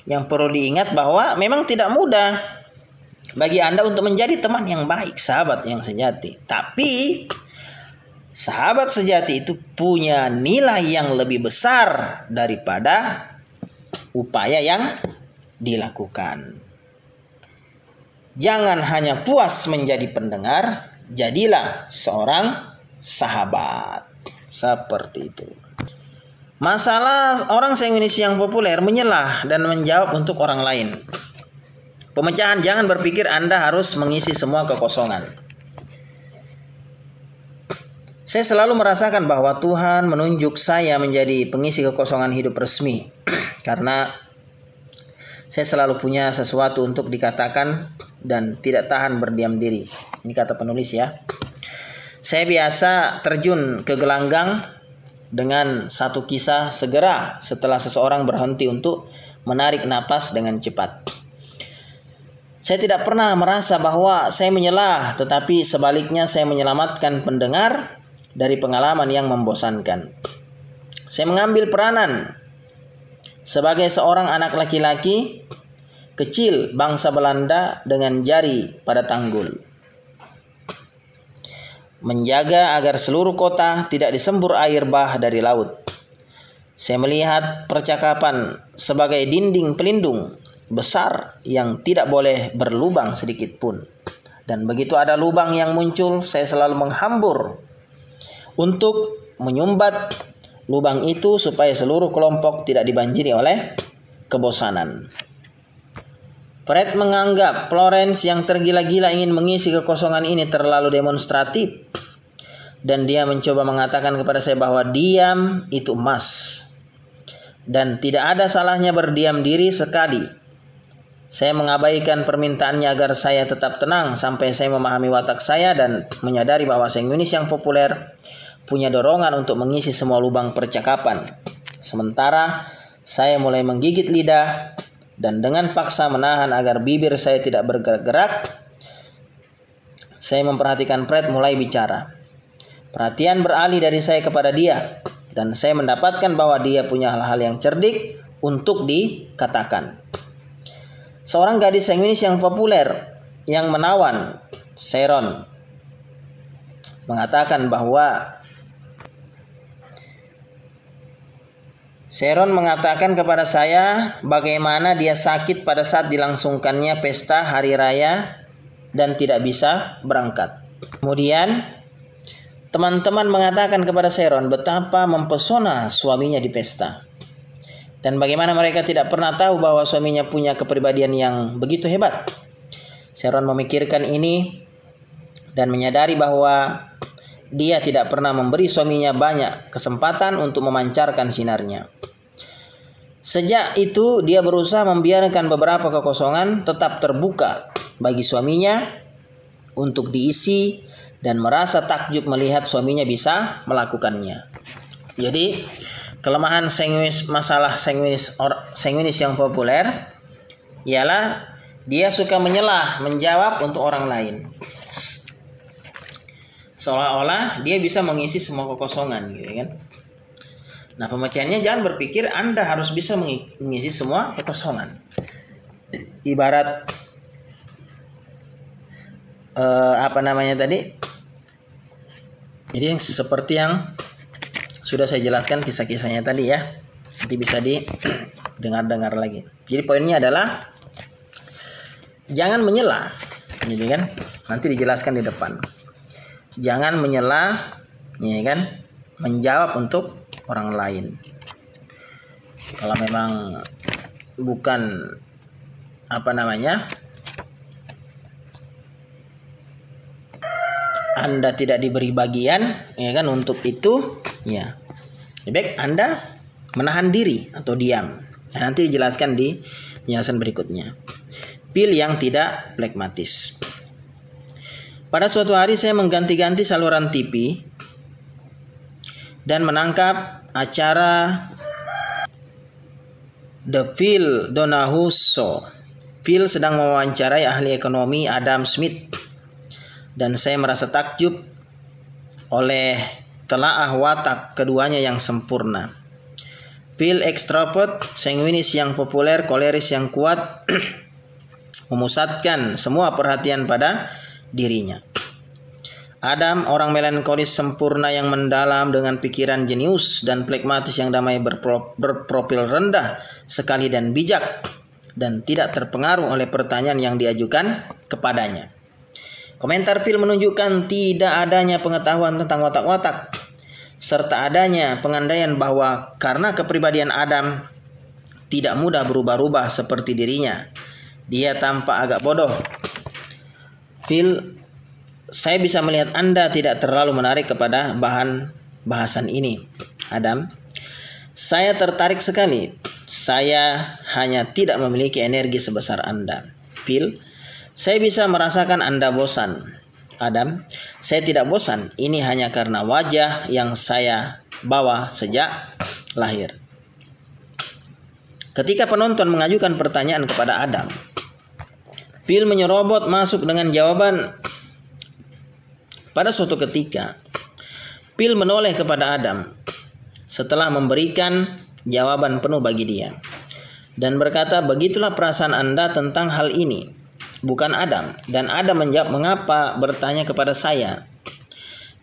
yang perlu diingat bahwa memang tidak mudah bagi Anda untuk menjadi teman yang baik, sahabat yang sejati. Tapi sahabat sejati itu punya nilai yang lebih besar daripada upaya yang dilakukan. Jangan hanya puas menjadi pendengar, jadilah seorang sahabat. Seperti itu. Masalah orang sanguinis yang populer menyelah dan menjawab untuk orang lain. Pemecahan, jangan berpikir Anda harus mengisi semua kekosongan. Saya selalu merasakan bahwa Tuhan menunjuk saya menjadi pengisi kekosongan hidup resmi. Karena saya selalu punya sesuatu untuk dikatakan dan tidak tahan berdiam diri. Ini kata penulis ya. Saya biasa terjun ke gelanggang dengan satu kisah segera setelah seseorang berhenti untuk menarik napas dengan cepat. Saya tidak pernah merasa bahwa saya menyelah, tetapi sebaliknya saya menyelamatkan pendengar dari pengalaman yang membosankan. Saya mengambil peranan sebagai seorang anak laki-laki kecil bangsa Belanda dengan jari pada tanggul, menjaga agar seluruh kota tidak disembur air bah dari laut. Saya melihat percakapan sebagai dinding pelindung besar yang tidak boleh berlubang sedikit pun. Dan begitu ada lubang yang muncul, saya selalu menghambur untuk menyumbat lubang itu supaya seluruh kelompok tidak dibanjiri oleh kebosanan. Fred menganggap Florence yang tergila-gila ingin mengisi kekosongan ini terlalu demonstratif. Dan dia mencoba mengatakan kepada saya bahwa diam itu emas. Dan tidak ada salahnya berdiam diri sekali. Saya mengabaikan permintaannya agar saya tetap tenang sampai saya memahami watak saya dan menyadari bahwa sanguinis yang populer punya dorongan untuk mengisi semua lubang percakapan. Sementara saya mulai menggigit lidah dan dengan paksa menahan agar bibir saya tidak bergerak-gerak, saya memperhatikan Fred mulai bicara. Perhatian beralih dari saya kepada dia, dan saya mendapatkan bahwa dia punya hal-hal yang cerdik untuk dikatakan. Seorang gadis sanguinis yang populer, yang menawan, Sharon, mengatakan bahwa Sharon mengatakan kepada saya bagaimana dia sakit pada saat dilangsungkannya pesta hari raya dan tidak bisa berangkat. Kemudian teman-teman mengatakan kepada Sharon betapa mempesona suaminya di pesta. Dan bagaimana mereka tidak pernah tahu bahwa suaminya punya kepribadian yang begitu hebat. Sharon memikirkan ini dan menyadari bahwa dia tidak pernah memberi suaminya banyak kesempatan untuk memancarkan sinarnya. Sejak itu dia berusaha membiarkan beberapa kekosongan tetap terbuka bagi suaminya untuk diisi dan merasa takjub melihat suaminya bisa melakukannya. Jadi kelemahan masalah sanguinis yang populer ialah dia suka menjawab untuk orang lain. Seolah-olah dia bisa mengisi semua kekosongan gitu kan. Nah, pemecahannya jangan berpikir Anda harus bisa mengisi semua kekosongan. Ibarat Jadi seperti yang sudah saya jelaskan kisah-kisahnya tadi ya. Nanti bisa didengar-dengar lagi. Jadi poinnya adalah jangan menyela. Jadi kan nanti dijelaskan di depan. Jangan menyela, ya kan? Menjawab untuk orang lain. Kalau memang bukan Anda tidak diberi bagian, ya kan, untuk itu, ya lebih baik Anda menahan diri atau diam. Nah, nanti dijelaskan di penjelasan berikutnya. Pil yang tidak plekmatis. Pada suatu hari saya mengganti-ganti saluran TV dan menangkap acara The Phil Donahue Show. Phil sedang mewawancarai ahli ekonomi Adam Smith dan saya merasa takjub oleh telaah watak keduanya yang sempurna. Phil ekstrovert, sanguinis yang populer, koleris yang kuat, memusatkan semua perhatian pada dirinya. Adam, orang melankolis sempurna yang mendalam dengan pikiran jenius dan plekmatis yang damai, berprofil rendah sekali dan bijak dan tidak terpengaruh oleh pertanyaan yang diajukan kepadanya. Komentar Phil menunjukkan tidak adanya pengetahuan tentang watak-watak serta adanya pengandaian bahwa karena kepribadian Adam tidak mudah berubah-ubah seperti dirinya, dia tampak agak bodoh. Phil, saya bisa melihat Anda tidak terlalu menarik kepada bahasan ini. Adam, saya tertarik sekali. Saya hanya tidak memiliki energi sebesar Anda. Phil, saya bisa merasakan Anda bosan. Adam, saya tidak bosan. Ini hanya karena wajah yang saya bawa sejak lahir. Ketika penonton mengajukan pertanyaan kepada Adam, Phil menyerobot masuk dengan jawaban. Pada suatu ketika, Phil menoleh kepada Adam setelah memberikan jawaban penuh bagi dia dan berkata, begitulah perasaan Anda tentang hal ini, bukan Adam. Dan Adam menjawab, mengapa bertanya kepada saya?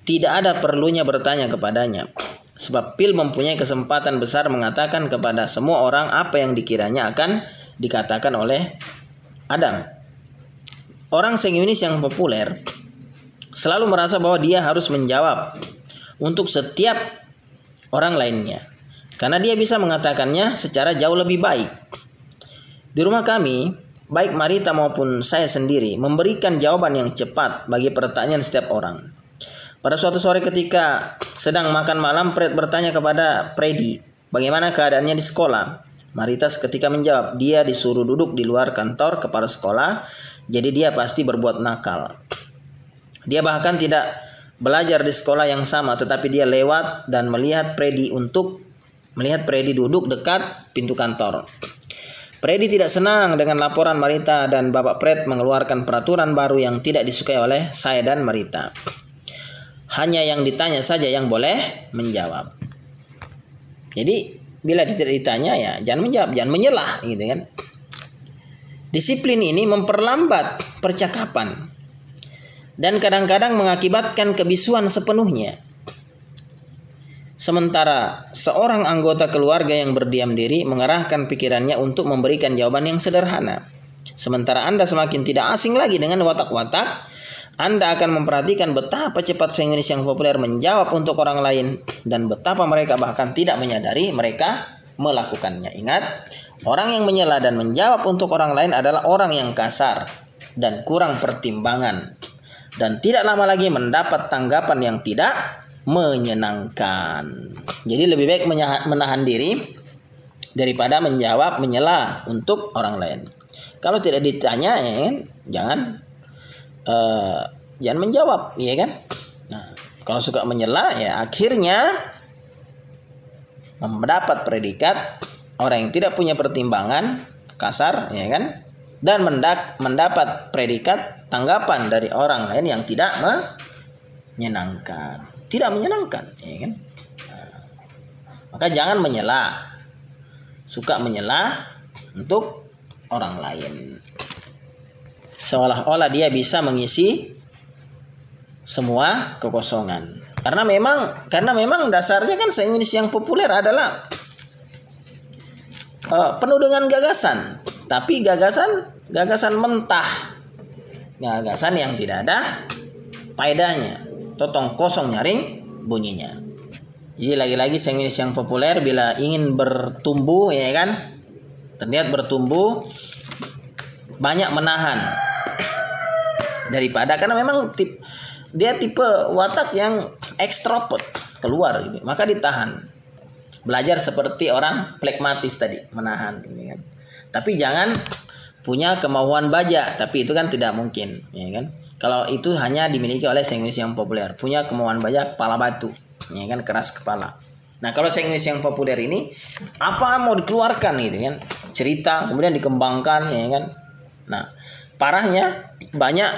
Tidak ada perlunya bertanya kepadanya, sebab Phil mempunyai kesempatan besar mengatakan kepada semua orang apa yang dikiranya akan dikatakan oleh Adam. Orang sanguinis yang populer selalu merasa bahwa dia harus menjawab untuk setiap orang lainnya, karena dia bisa mengatakannya secara jauh lebih baik. Di rumah kami, baik Marita maupun saya sendiri memberikan jawaban yang cepat bagi pertanyaan setiap orang. Pada suatu sore ketika sedang makan malam, Fred bertanya kepada Freddy bagaimana keadaannya di sekolah. Marita seketika menjawab, dia disuruh duduk di luar kantor kepala sekolah, jadi dia pasti berbuat nakal. Dia bahkan tidak belajar di sekolah yang sama, tetapi dia lewat dan melihat Freddy duduk dekat pintu kantor. Freddy tidak senang dengan laporan Marita dan Bapak Fred mengeluarkan peraturan baru yang tidak disukai oleh saya dan Marita. Hanya yang ditanya saja yang boleh menjawab. Jadi bila tidak ditanya ya jangan menjawab, jangan menyelah gitu kan. Disiplin ini memperlambat percakapan. dan kadang-kadang mengakibatkan kebisuan sepenuhnya. Sementara seorang anggota keluarga yang berdiam diri mengarahkan pikirannya untuk memberikan jawaban yang sederhana. Sementara Anda semakin tidak asing lagi dengan watak-watak, Anda akan memperhatikan betapa cepat sengwinis yang populer menjawab untuk orang lain dan betapa mereka bahkan tidak menyadari mereka melakukannya. Ingat, orang yang menyela dan menjawab untuk orang lain adalah orang yang kasar dan kurang pertimbangan dan tidak lama lagi mendapat tanggapan yang tidak menyenangkan. Jadi lebih baik menahan diri daripada menjawab, menyela untuk orang lain. Kalau tidak ditanya, ya kan, jangan menjawab, ya kan. Nah, kalau suka menyela, ya akhirnya mendapat predikat orang yang tidak punya pertimbangan, kasar, ya kan, dan mendapat predikat tanggapan dari orang lain yang tidak menyenangkan, ya kan. Nah, maka jangan menyela, suka menyela untuk orang lain, seolah-olah dia bisa mengisi semua kekosongan. Karena memang dasarnya kan sengwinis yang populer adalah penuh dengan gagasan, tapi gagasan mentah, gagasan yang tidak ada faedahnya, totong kosong nyaring bunyinya. Jadi lagi-lagi sengwinis yang populer bila ingin bertumbuh, ya kan, terlihat bertumbuh, banyak menahan daripada, karena memang dia tipe watak yang ekstrovert, keluar gitu, maka ditahan. Belajar seperti orang flekmatis tadi, menahan gitu kan. Tapi jangan punya kemauan baja, tapi itu kan tidak mungkin, ya kan. Kalau itu hanya dimiliki oleh sengwinis yang populer, punya kemauan baja kepala batu, ya kan, keras kepala. Nah, kalau sengwinis yang populer ini apa mau dikeluarkan gitu kan, cerita kemudian dikembangkan, ya kan. Nah, parahnya banyak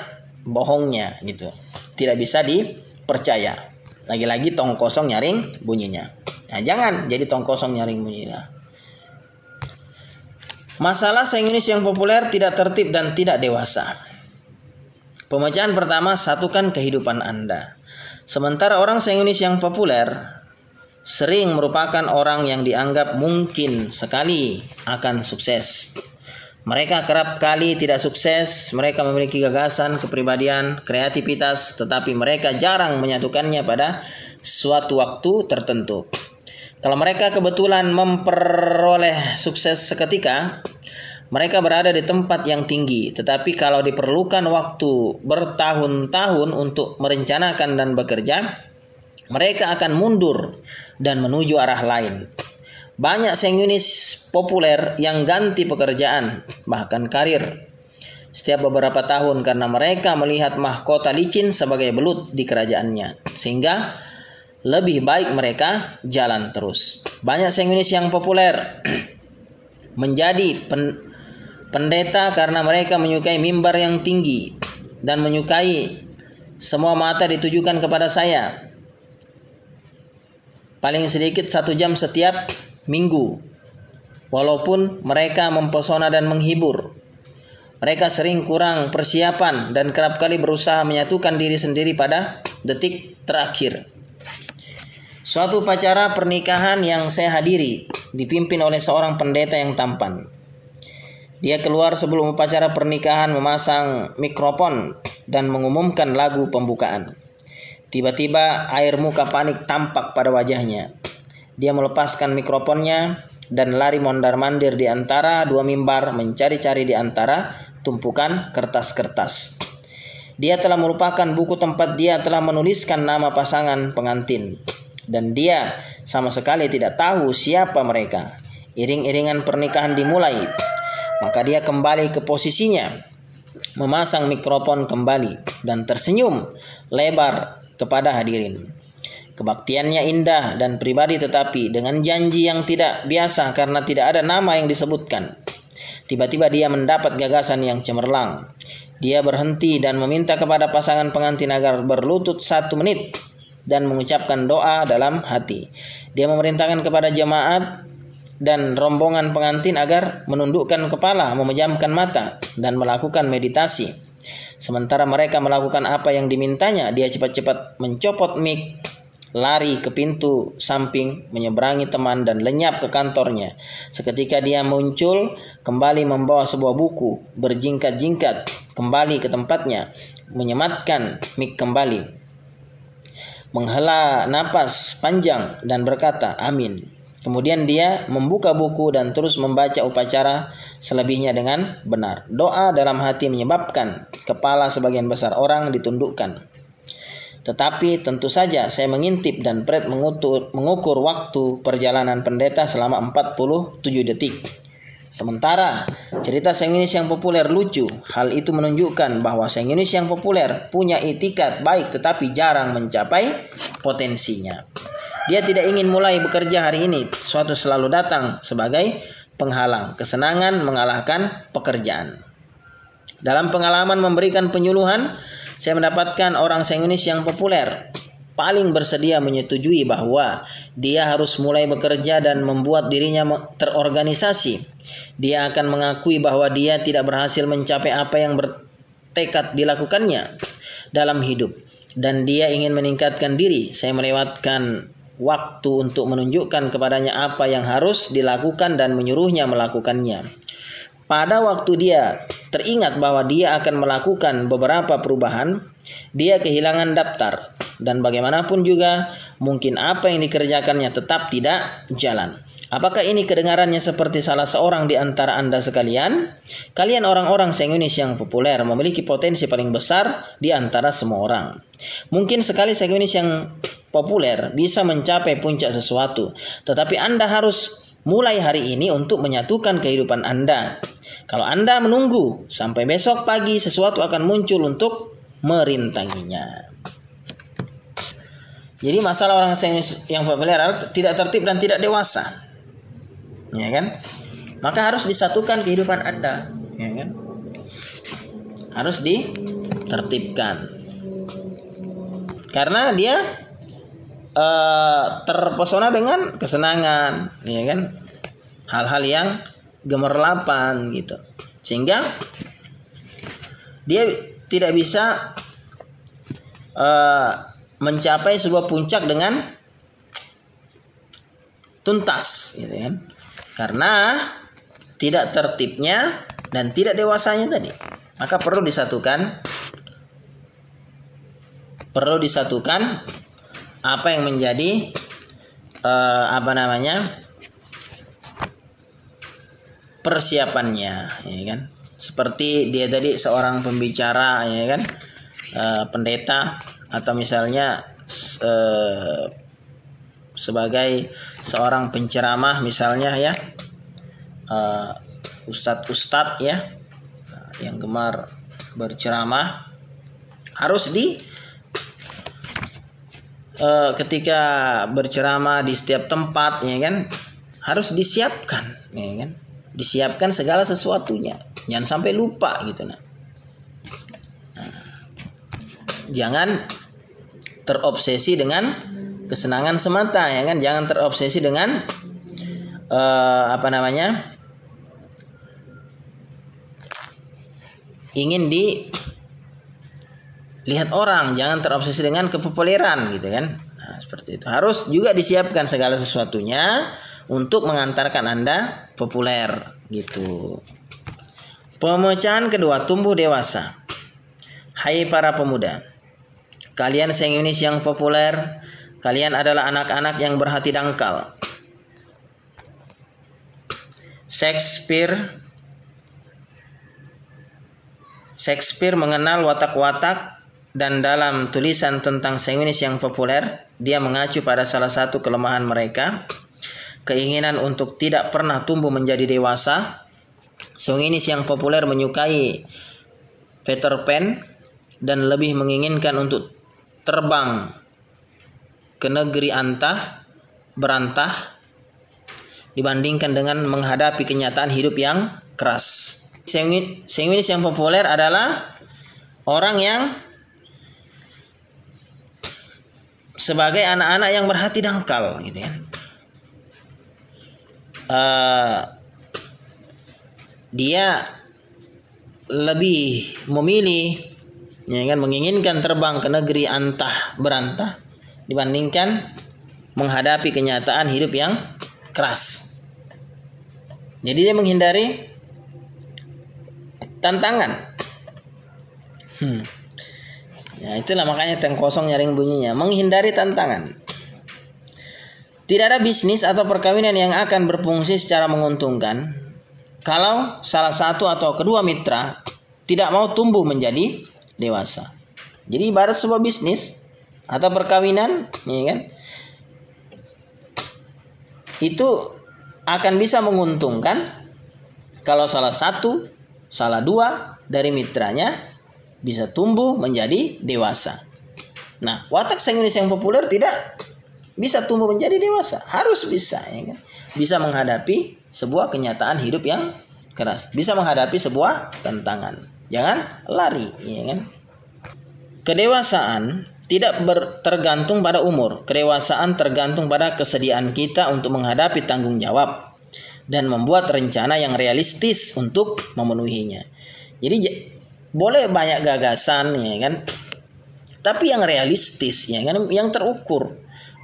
bohongnya gitu, tidak bisa dipercaya. Lagi-lagi tong kosong nyaring bunyinya. Nah, jangan jadi tong kosong nyaring bunyinya. Masalah sengwinis yang populer tidak tertib dan tidak dewasa. Pemecahan pertama, satukan kehidupan Anda. Sementara orang sengwinis yang populer sering merupakan orang yang dianggap mungkin sekali akan sukses. Mereka kerap kali tidak sukses. Mereka memiliki gagasan, kepribadian, kreativitas, tetapi mereka jarang menyatukannya pada suatu waktu tertentu. Kalau mereka kebetulan memperoleh sukses seketika, mereka berada di tempat yang tinggi. Tetapi kalau diperlukan waktu bertahun-tahun untuk merencanakan dan bekerja, mereka akan mundur dan menuju arah lain. Banyak sengwinis populer yang ganti pekerjaan, bahkan karir, setiap beberapa tahun karena mereka melihat mahkota licin sebagai belut di kerajaannya, sehingga lebih baik mereka jalan terus. Banyak sengwinis yang populer menjadi pendeta karena mereka menyukai mimbar yang tinggi dan menyukai semua mata ditujukan kepada saya. Paling sedikit 1 jam setiap minggu. Walaupun mereka mempesona dan menghibur, mereka sering kurang persiapan dan kerap kali berusaha menyatukan diri sendiri pada detik terakhir. Suatu upacara pernikahan yang saya hadiri dipimpin oleh seorang pendeta yang tampan. Dia keluar sebelum upacara pernikahan, memasang mikrofon dan mengumumkan lagu pembukaan. Tiba-tiba air muka panik tampak pada wajahnya. Dia melepaskan mikrofonnya dan lari mondar-mandir di antara 2 mimbar, mencari-cari di antara tumpukan kertas-kertas. Dia telah melupakan buku tempat dia telah menuliskan nama pasangan pengantin, dan dia sama sekali tidak tahu siapa mereka. Iring-iringan pernikahan dimulai. Maka dia kembali ke posisinya, memasang mikrofon kembali dan tersenyum lebar kepada hadirin. Kebaktiannya indah dan pribadi, tetapi dengan janji yang tidak biasa karena tidak ada nama yang disebutkan. Tiba-tiba dia mendapat gagasan yang cemerlang. Dia berhenti dan meminta kepada pasangan pengantin agar berlutut 1 menit dan mengucapkan doa dalam hati. Dia memerintahkan kepada jemaat dan rombongan pengantin agar menundukkan kepala, memejamkan mata, dan melakukan meditasi. Sementara mereka melakukan apa yang dimintanya, dia cepat-cepat mencopot mik, lari ke pintu samping, menyeberangi teman dan lenyap ke kantornya. Seketika dia muncul kembali membawa sebuah buku, berjingkat-jingkat kembali ke tempatnya, menyematkan mik kembali, menghela napas panjang dan berkata, "Amin." Kemudian dia membuka buku dan terus membaca upacara selebihnya dengan benar. Doa dalam hati menyebabkan kepala sebagian besar orang ditundukkan. Tetapi tentu saja saya mengintip dan Fred mengukur waktu perjalanan pendeta selama 47 detik. Sementara cerita Sainginis yang populer lucu, hal itu menunjukkan bahwa Sainginis yang populer punya itikat baik tetapi jarang mencapai potensinya. Dia tidak ingin mulai bekerja hari ini, suatu selalu datang sebagai penghalang. Kesenangan mengalahkan pekerjaan. Dalam pengalaman memberikan penyuluhan, saya mendapatkan orang Sainginis yang populer paling bersedia menyetujui bahwa dia harus mulai bekerja dan membuat dirinya terorganisasi. Dia akan mengakui bahwa dia tidak berhasil mencapai apa yang bertekad dilakukannya dalam hidup, dan dia ingin meningkatkan diri. Saya melewatkan waktu untuk menunjukkan kepadanya apa yang harus dilakukan dan menyuruhnya melakukannya. Pada waktu dia teringat bahwa dia akan melakukan beberapa perubahan, dia kehilangan daftar, dan bagaimanapun juga mungkin apa yang dikerjakannya tetap tidak jalan. Apakah ini kedengarannya seperti salah seorang di antara Anda sekalian? Kalian orang-orang Sainginis yang populer memiliki potensi paling besar di antara semua orang. Mungkin sekali Sainginis yang populer bisa mencapai puncak sesuatu, tetapi Anda harus mulai hari ini untuk menyatukan kehidupan Anda. Kalau Anda menunggu sampai besok pagi, sesuatu akan muncul untuk merintanginya. Jadi masalah orang Sainginis yang populer adalah tidak tertib dan tidak dewasa. Ya kan? Maka harus disatukan kehidupan Anda, ya kan? Harus ditertibkan. Karena dia terpesona dengan kesenangan, ya kan? Hal-hal yang gemerlapan gitu. Sehingga dia tidak bisa mencapai sebuah puncak dengan tuntas, gitu kan? Karena tidak tertibnya dan tidak dewasanya tadi. Maka perlu disatukan apa yang menjadi persiapannya, ya kan? Seperti dia tadi seorang pembicara, ya kan? Pendeta, atau misalnya sebagai seorang penceramah misalnya, ya, ustadz ya, yang gemar berceramah, harus ketika berceramah di setiap tempat, ya kan, harus disiapkan, ya kan, disiapkan segala sesuatunya, jangan sampai lupa gitu. Jangan terobsesi dengan kesenangan semata, ya kan, jangan terobsesi dengan ingin dilihat orang, jangan terobsesi dengan kepopuleran, gitu kan. Nah, seperti itu. Harus juga disiapkan segala sesuatunya untuk mengantarkan Anda populer, gitu. Pemecahan kedua, tumbuh dewasa. Hai para pemuda, kalian Sainginis yang populer, kalian adalah anak-anak yang berhati dangkal. Shakespeare mengenal watak-watak, dan dalam tulisan tentang Sainginis yang populer, dia mengacu pada salah satu kelemahan mereka, keinginan untuk tidak pernah tumbuh menjadi dewasa. Sainginis yang populer menyukai Peter Pan dan lebih menginginkan untuk terbang ke negeri berantah dibandingkan dengan menghadapi kenyataan hidup yang keras. Sainginis yang populer adalah orang yang sebagai anak-anak yang berhati dangkal, gitu ya. Dia lebih memilih, ya kan, menginginkan terbang ke negeri antah berantah dibandingkan menghadapi kenyataan hidup yang keras. Jadi dia menghindari tantangan. Ya, itulah makanya teng kosong nyaring bunyinya, menghindari tantangan. Tidak ada bisnis atau perkawinan yang akan berfungsi secara menguntungkan kalau salah satu atau kedua mitra tidak mau tumbuh menjadi dewasa. Jadi ibarat sebuah bisnis atau perkawinan, ya kan, itu akan bisa menguntungkan kalau salah satu, salah dua dari mitranya bisa tumbuh menjadi dewasa. Nah, watak sanguinis yang populer tidak bisa tumbuh menjadi dewasa, harus bisa, ya kan? Bisa menghadapi sebuah kenyataan hidup yang keras, bisa menghadapi sebuah tantangan. Jangan lari, ya kan? Kedewasaan tidak tergantung pada umur. Kedewasaan tergantung pada kesediaan kita untuk menghadapi tanggung jawab dan membuat rencana yang realistis untuk memenuhinya. Jadi boleh banyak gagasan, ya kan? Tapi yang realistis, ya kan, yang terukur,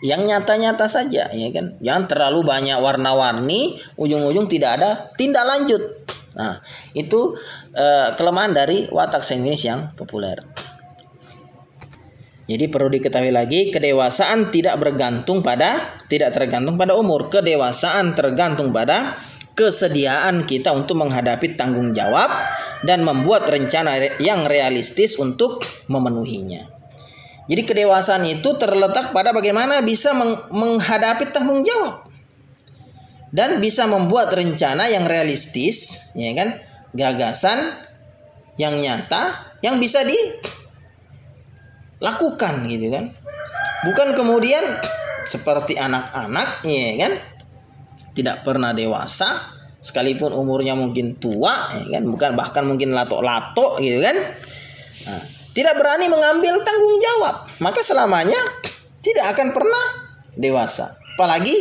yang nyata-nyata saja, ya kan. Jangan terlalu banyak warna-warni, ujung-ujung tidak ada tindak lanjut. Nah, itu kelemahan dari watak sanguinis yang populer. Jadi perlu diketahui lagi, kedewasaan tidak tergantung pada umur. Kedewasaan tergantung pada kesediaan kita untuk menghadapi tanggung jawab dan membuat rencana yang realistis untuk memenuhinya. Jadi kedewasaan itu terletak pada bagaimana bisa menghadapi tanggung jawab dan bisa membuat rencana yang realistis, ya kan, gagasan yang nyata yang bisa dilakukan, gitu kan. Bukan kemudian seperti anak-anak, ya kan, tidak pernah dewasa sekalipun umurnya mungkin tua, ya kan, bukan bahkan mungkin lato-lato, gitu kan. Nah, tidak berani mengambil tanggung jawab, maka selamanya tidak akan pernah dewasa. Apalagi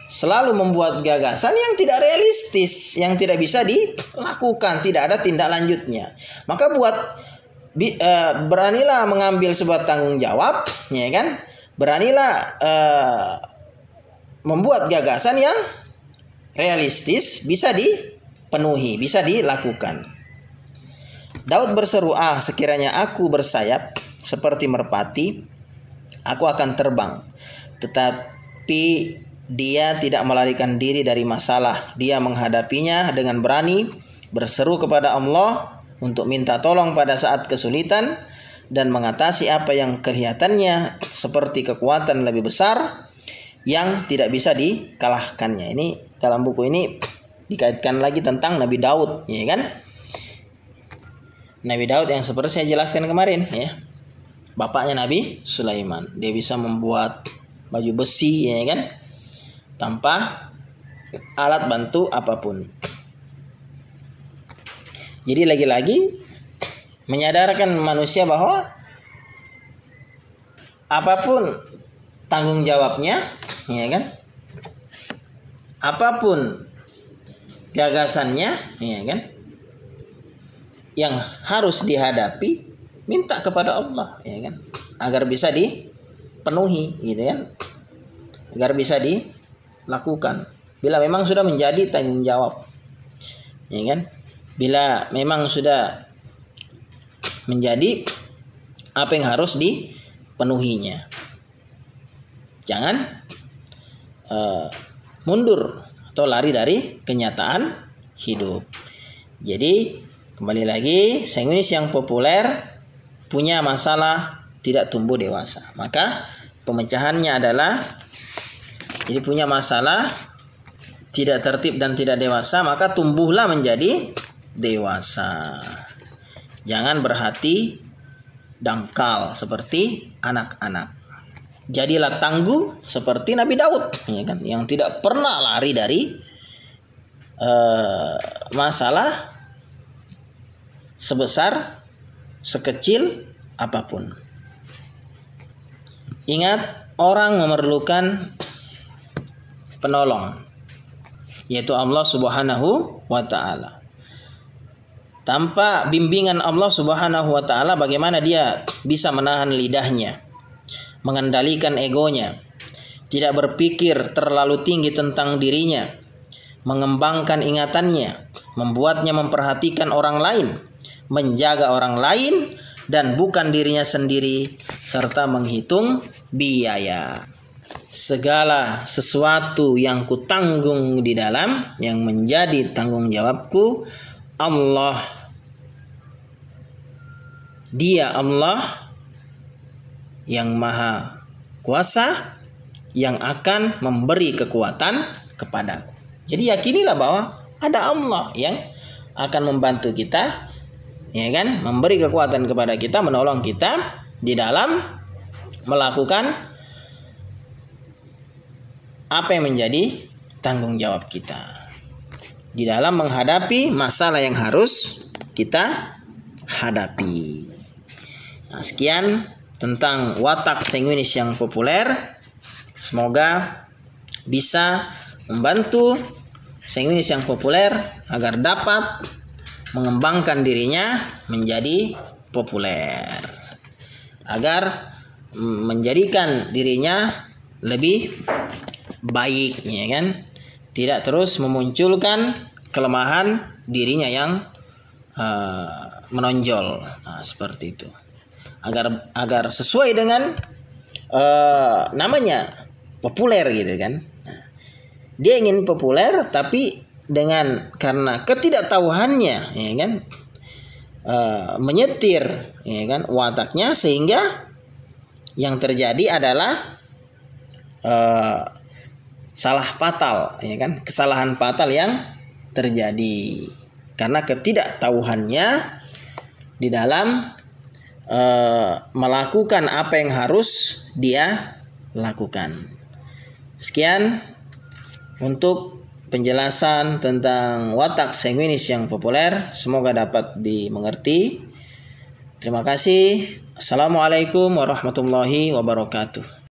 selalu membuat gagasan yang tidak realistis, yang tidak bisa dilakukan, tidak ada tindak lanjutnya. Maka beranilah mengambil sebuah tanggung jawab, ya kan? Beranilah membuat gagasan yang realistis, bisa dipenuhi, bisa dilakukan. Daud berseru, sekiranya aku bersayap seperti merpati, aku akan terbang. Tetapi dia tidak melarikan diri dari masalah. Dia menghadapinya dengan berani, berseru kepada Allah untuk minta tolong pada saat kesulitan dan mengatasi apa yang kelihatannya seperti kekuatan lebih besar yang tidak bisa dikalahkannya. Ini dalam buku ini dikaitkan lagi tentang Nabi Daud, ya kan? Nabi Daud yang seperti saya jelaskan kemarin, ya. Bapaknya Nabi Sulaiman. Dia bisa membuat baju besi, ya kan, tanpa alat bantu apapun. Jadi lagi-lagi menyadarkan manusia bahwa apapun tanggung jawabnya, ya kan, apapun gagasannya, ya kan, yang harus dihadapi, minta kepada Allah, ya kan, agar bisa dipenuhi, gitu kan, agar bisa dilakukan. Bila memang sudah menjadi tanggung jawab, ya kan, bila memang sudah menjadi apa yang harus dipenuhinya, jangan mundur atau lari dari kenyataan hidup. Jadi kembali lagi, sanguinis yang populer punya masalah tidak tumbuh dewasa. Maka pemecahannya adalah, jadi punya masalah tidak tertib dan tidak dewasa, maka tumbuhlah menjadi dewasa. Jangan berhati dangkal seperti anak-anak. Jadilah tangguh seperti Nabi Daud, ya kan, yang tidak pernah lari dari masalah sebesar, sekecil apapun. Ingat, orang memerlukan penolong, yaitu Allah Subhanahu wa ta'ala. Tanpa bimbingan Allah Subhanahu wa taala, bagaimana dia bisa menahan lidahnya, mengendalikan egonya, tidak berpikir terlalu tinggi tentang dirinya, mengembangkan ingatannya, membuatnya memperhatikan orang lain, menjaga orang lain dan bukan dirinya sendiri, serta menghitung biaya. Segala sesuatu yang kutanggung di dalam, yang menjadi tanggung jawabku, Allah. Dia Allah yang maha kuasa, yang akan memberi kekuatan kepadaku. Jadi yakinilah bahwa ada Allah yang akan membantu kita, ya kan, memberi kekuatan kepada kita, menolong kita di dalam melakukan apa yang menjadi tanggung jawab kita, di dalam menghadapi masalah yang harus kita hadapi. Nah, sekian tentang watak sanguinis yang populer. Semoga bisa membantu sanguinis yang populer agar dapat mengembangkan dirinya menjadi populer, agar menjadikan dirinya lebih baik, ya kan? Tidak terus memunculkan kelemahan dirinya yang menonjol. Nah, seperti itu. Agar sesuai dengan namanya populer gitu kan. Nah, dia ingin populer tapi karena ketidaktahuannya, ya kan, menyetir, ya kan, wataknya, sehingga yang terjadi adalah salah fatal, ya kan, kesalahan fatal yang terjadi karena ketidaktahuannya di dalam melakukan apa yang harus dia lakukan. Sekian untuk penjelasan tentang watak sanguinis yang populer. Semoga dapat dimengerti. Terima kasih. Assalamualaikum warahmatullahi wabarakatuh.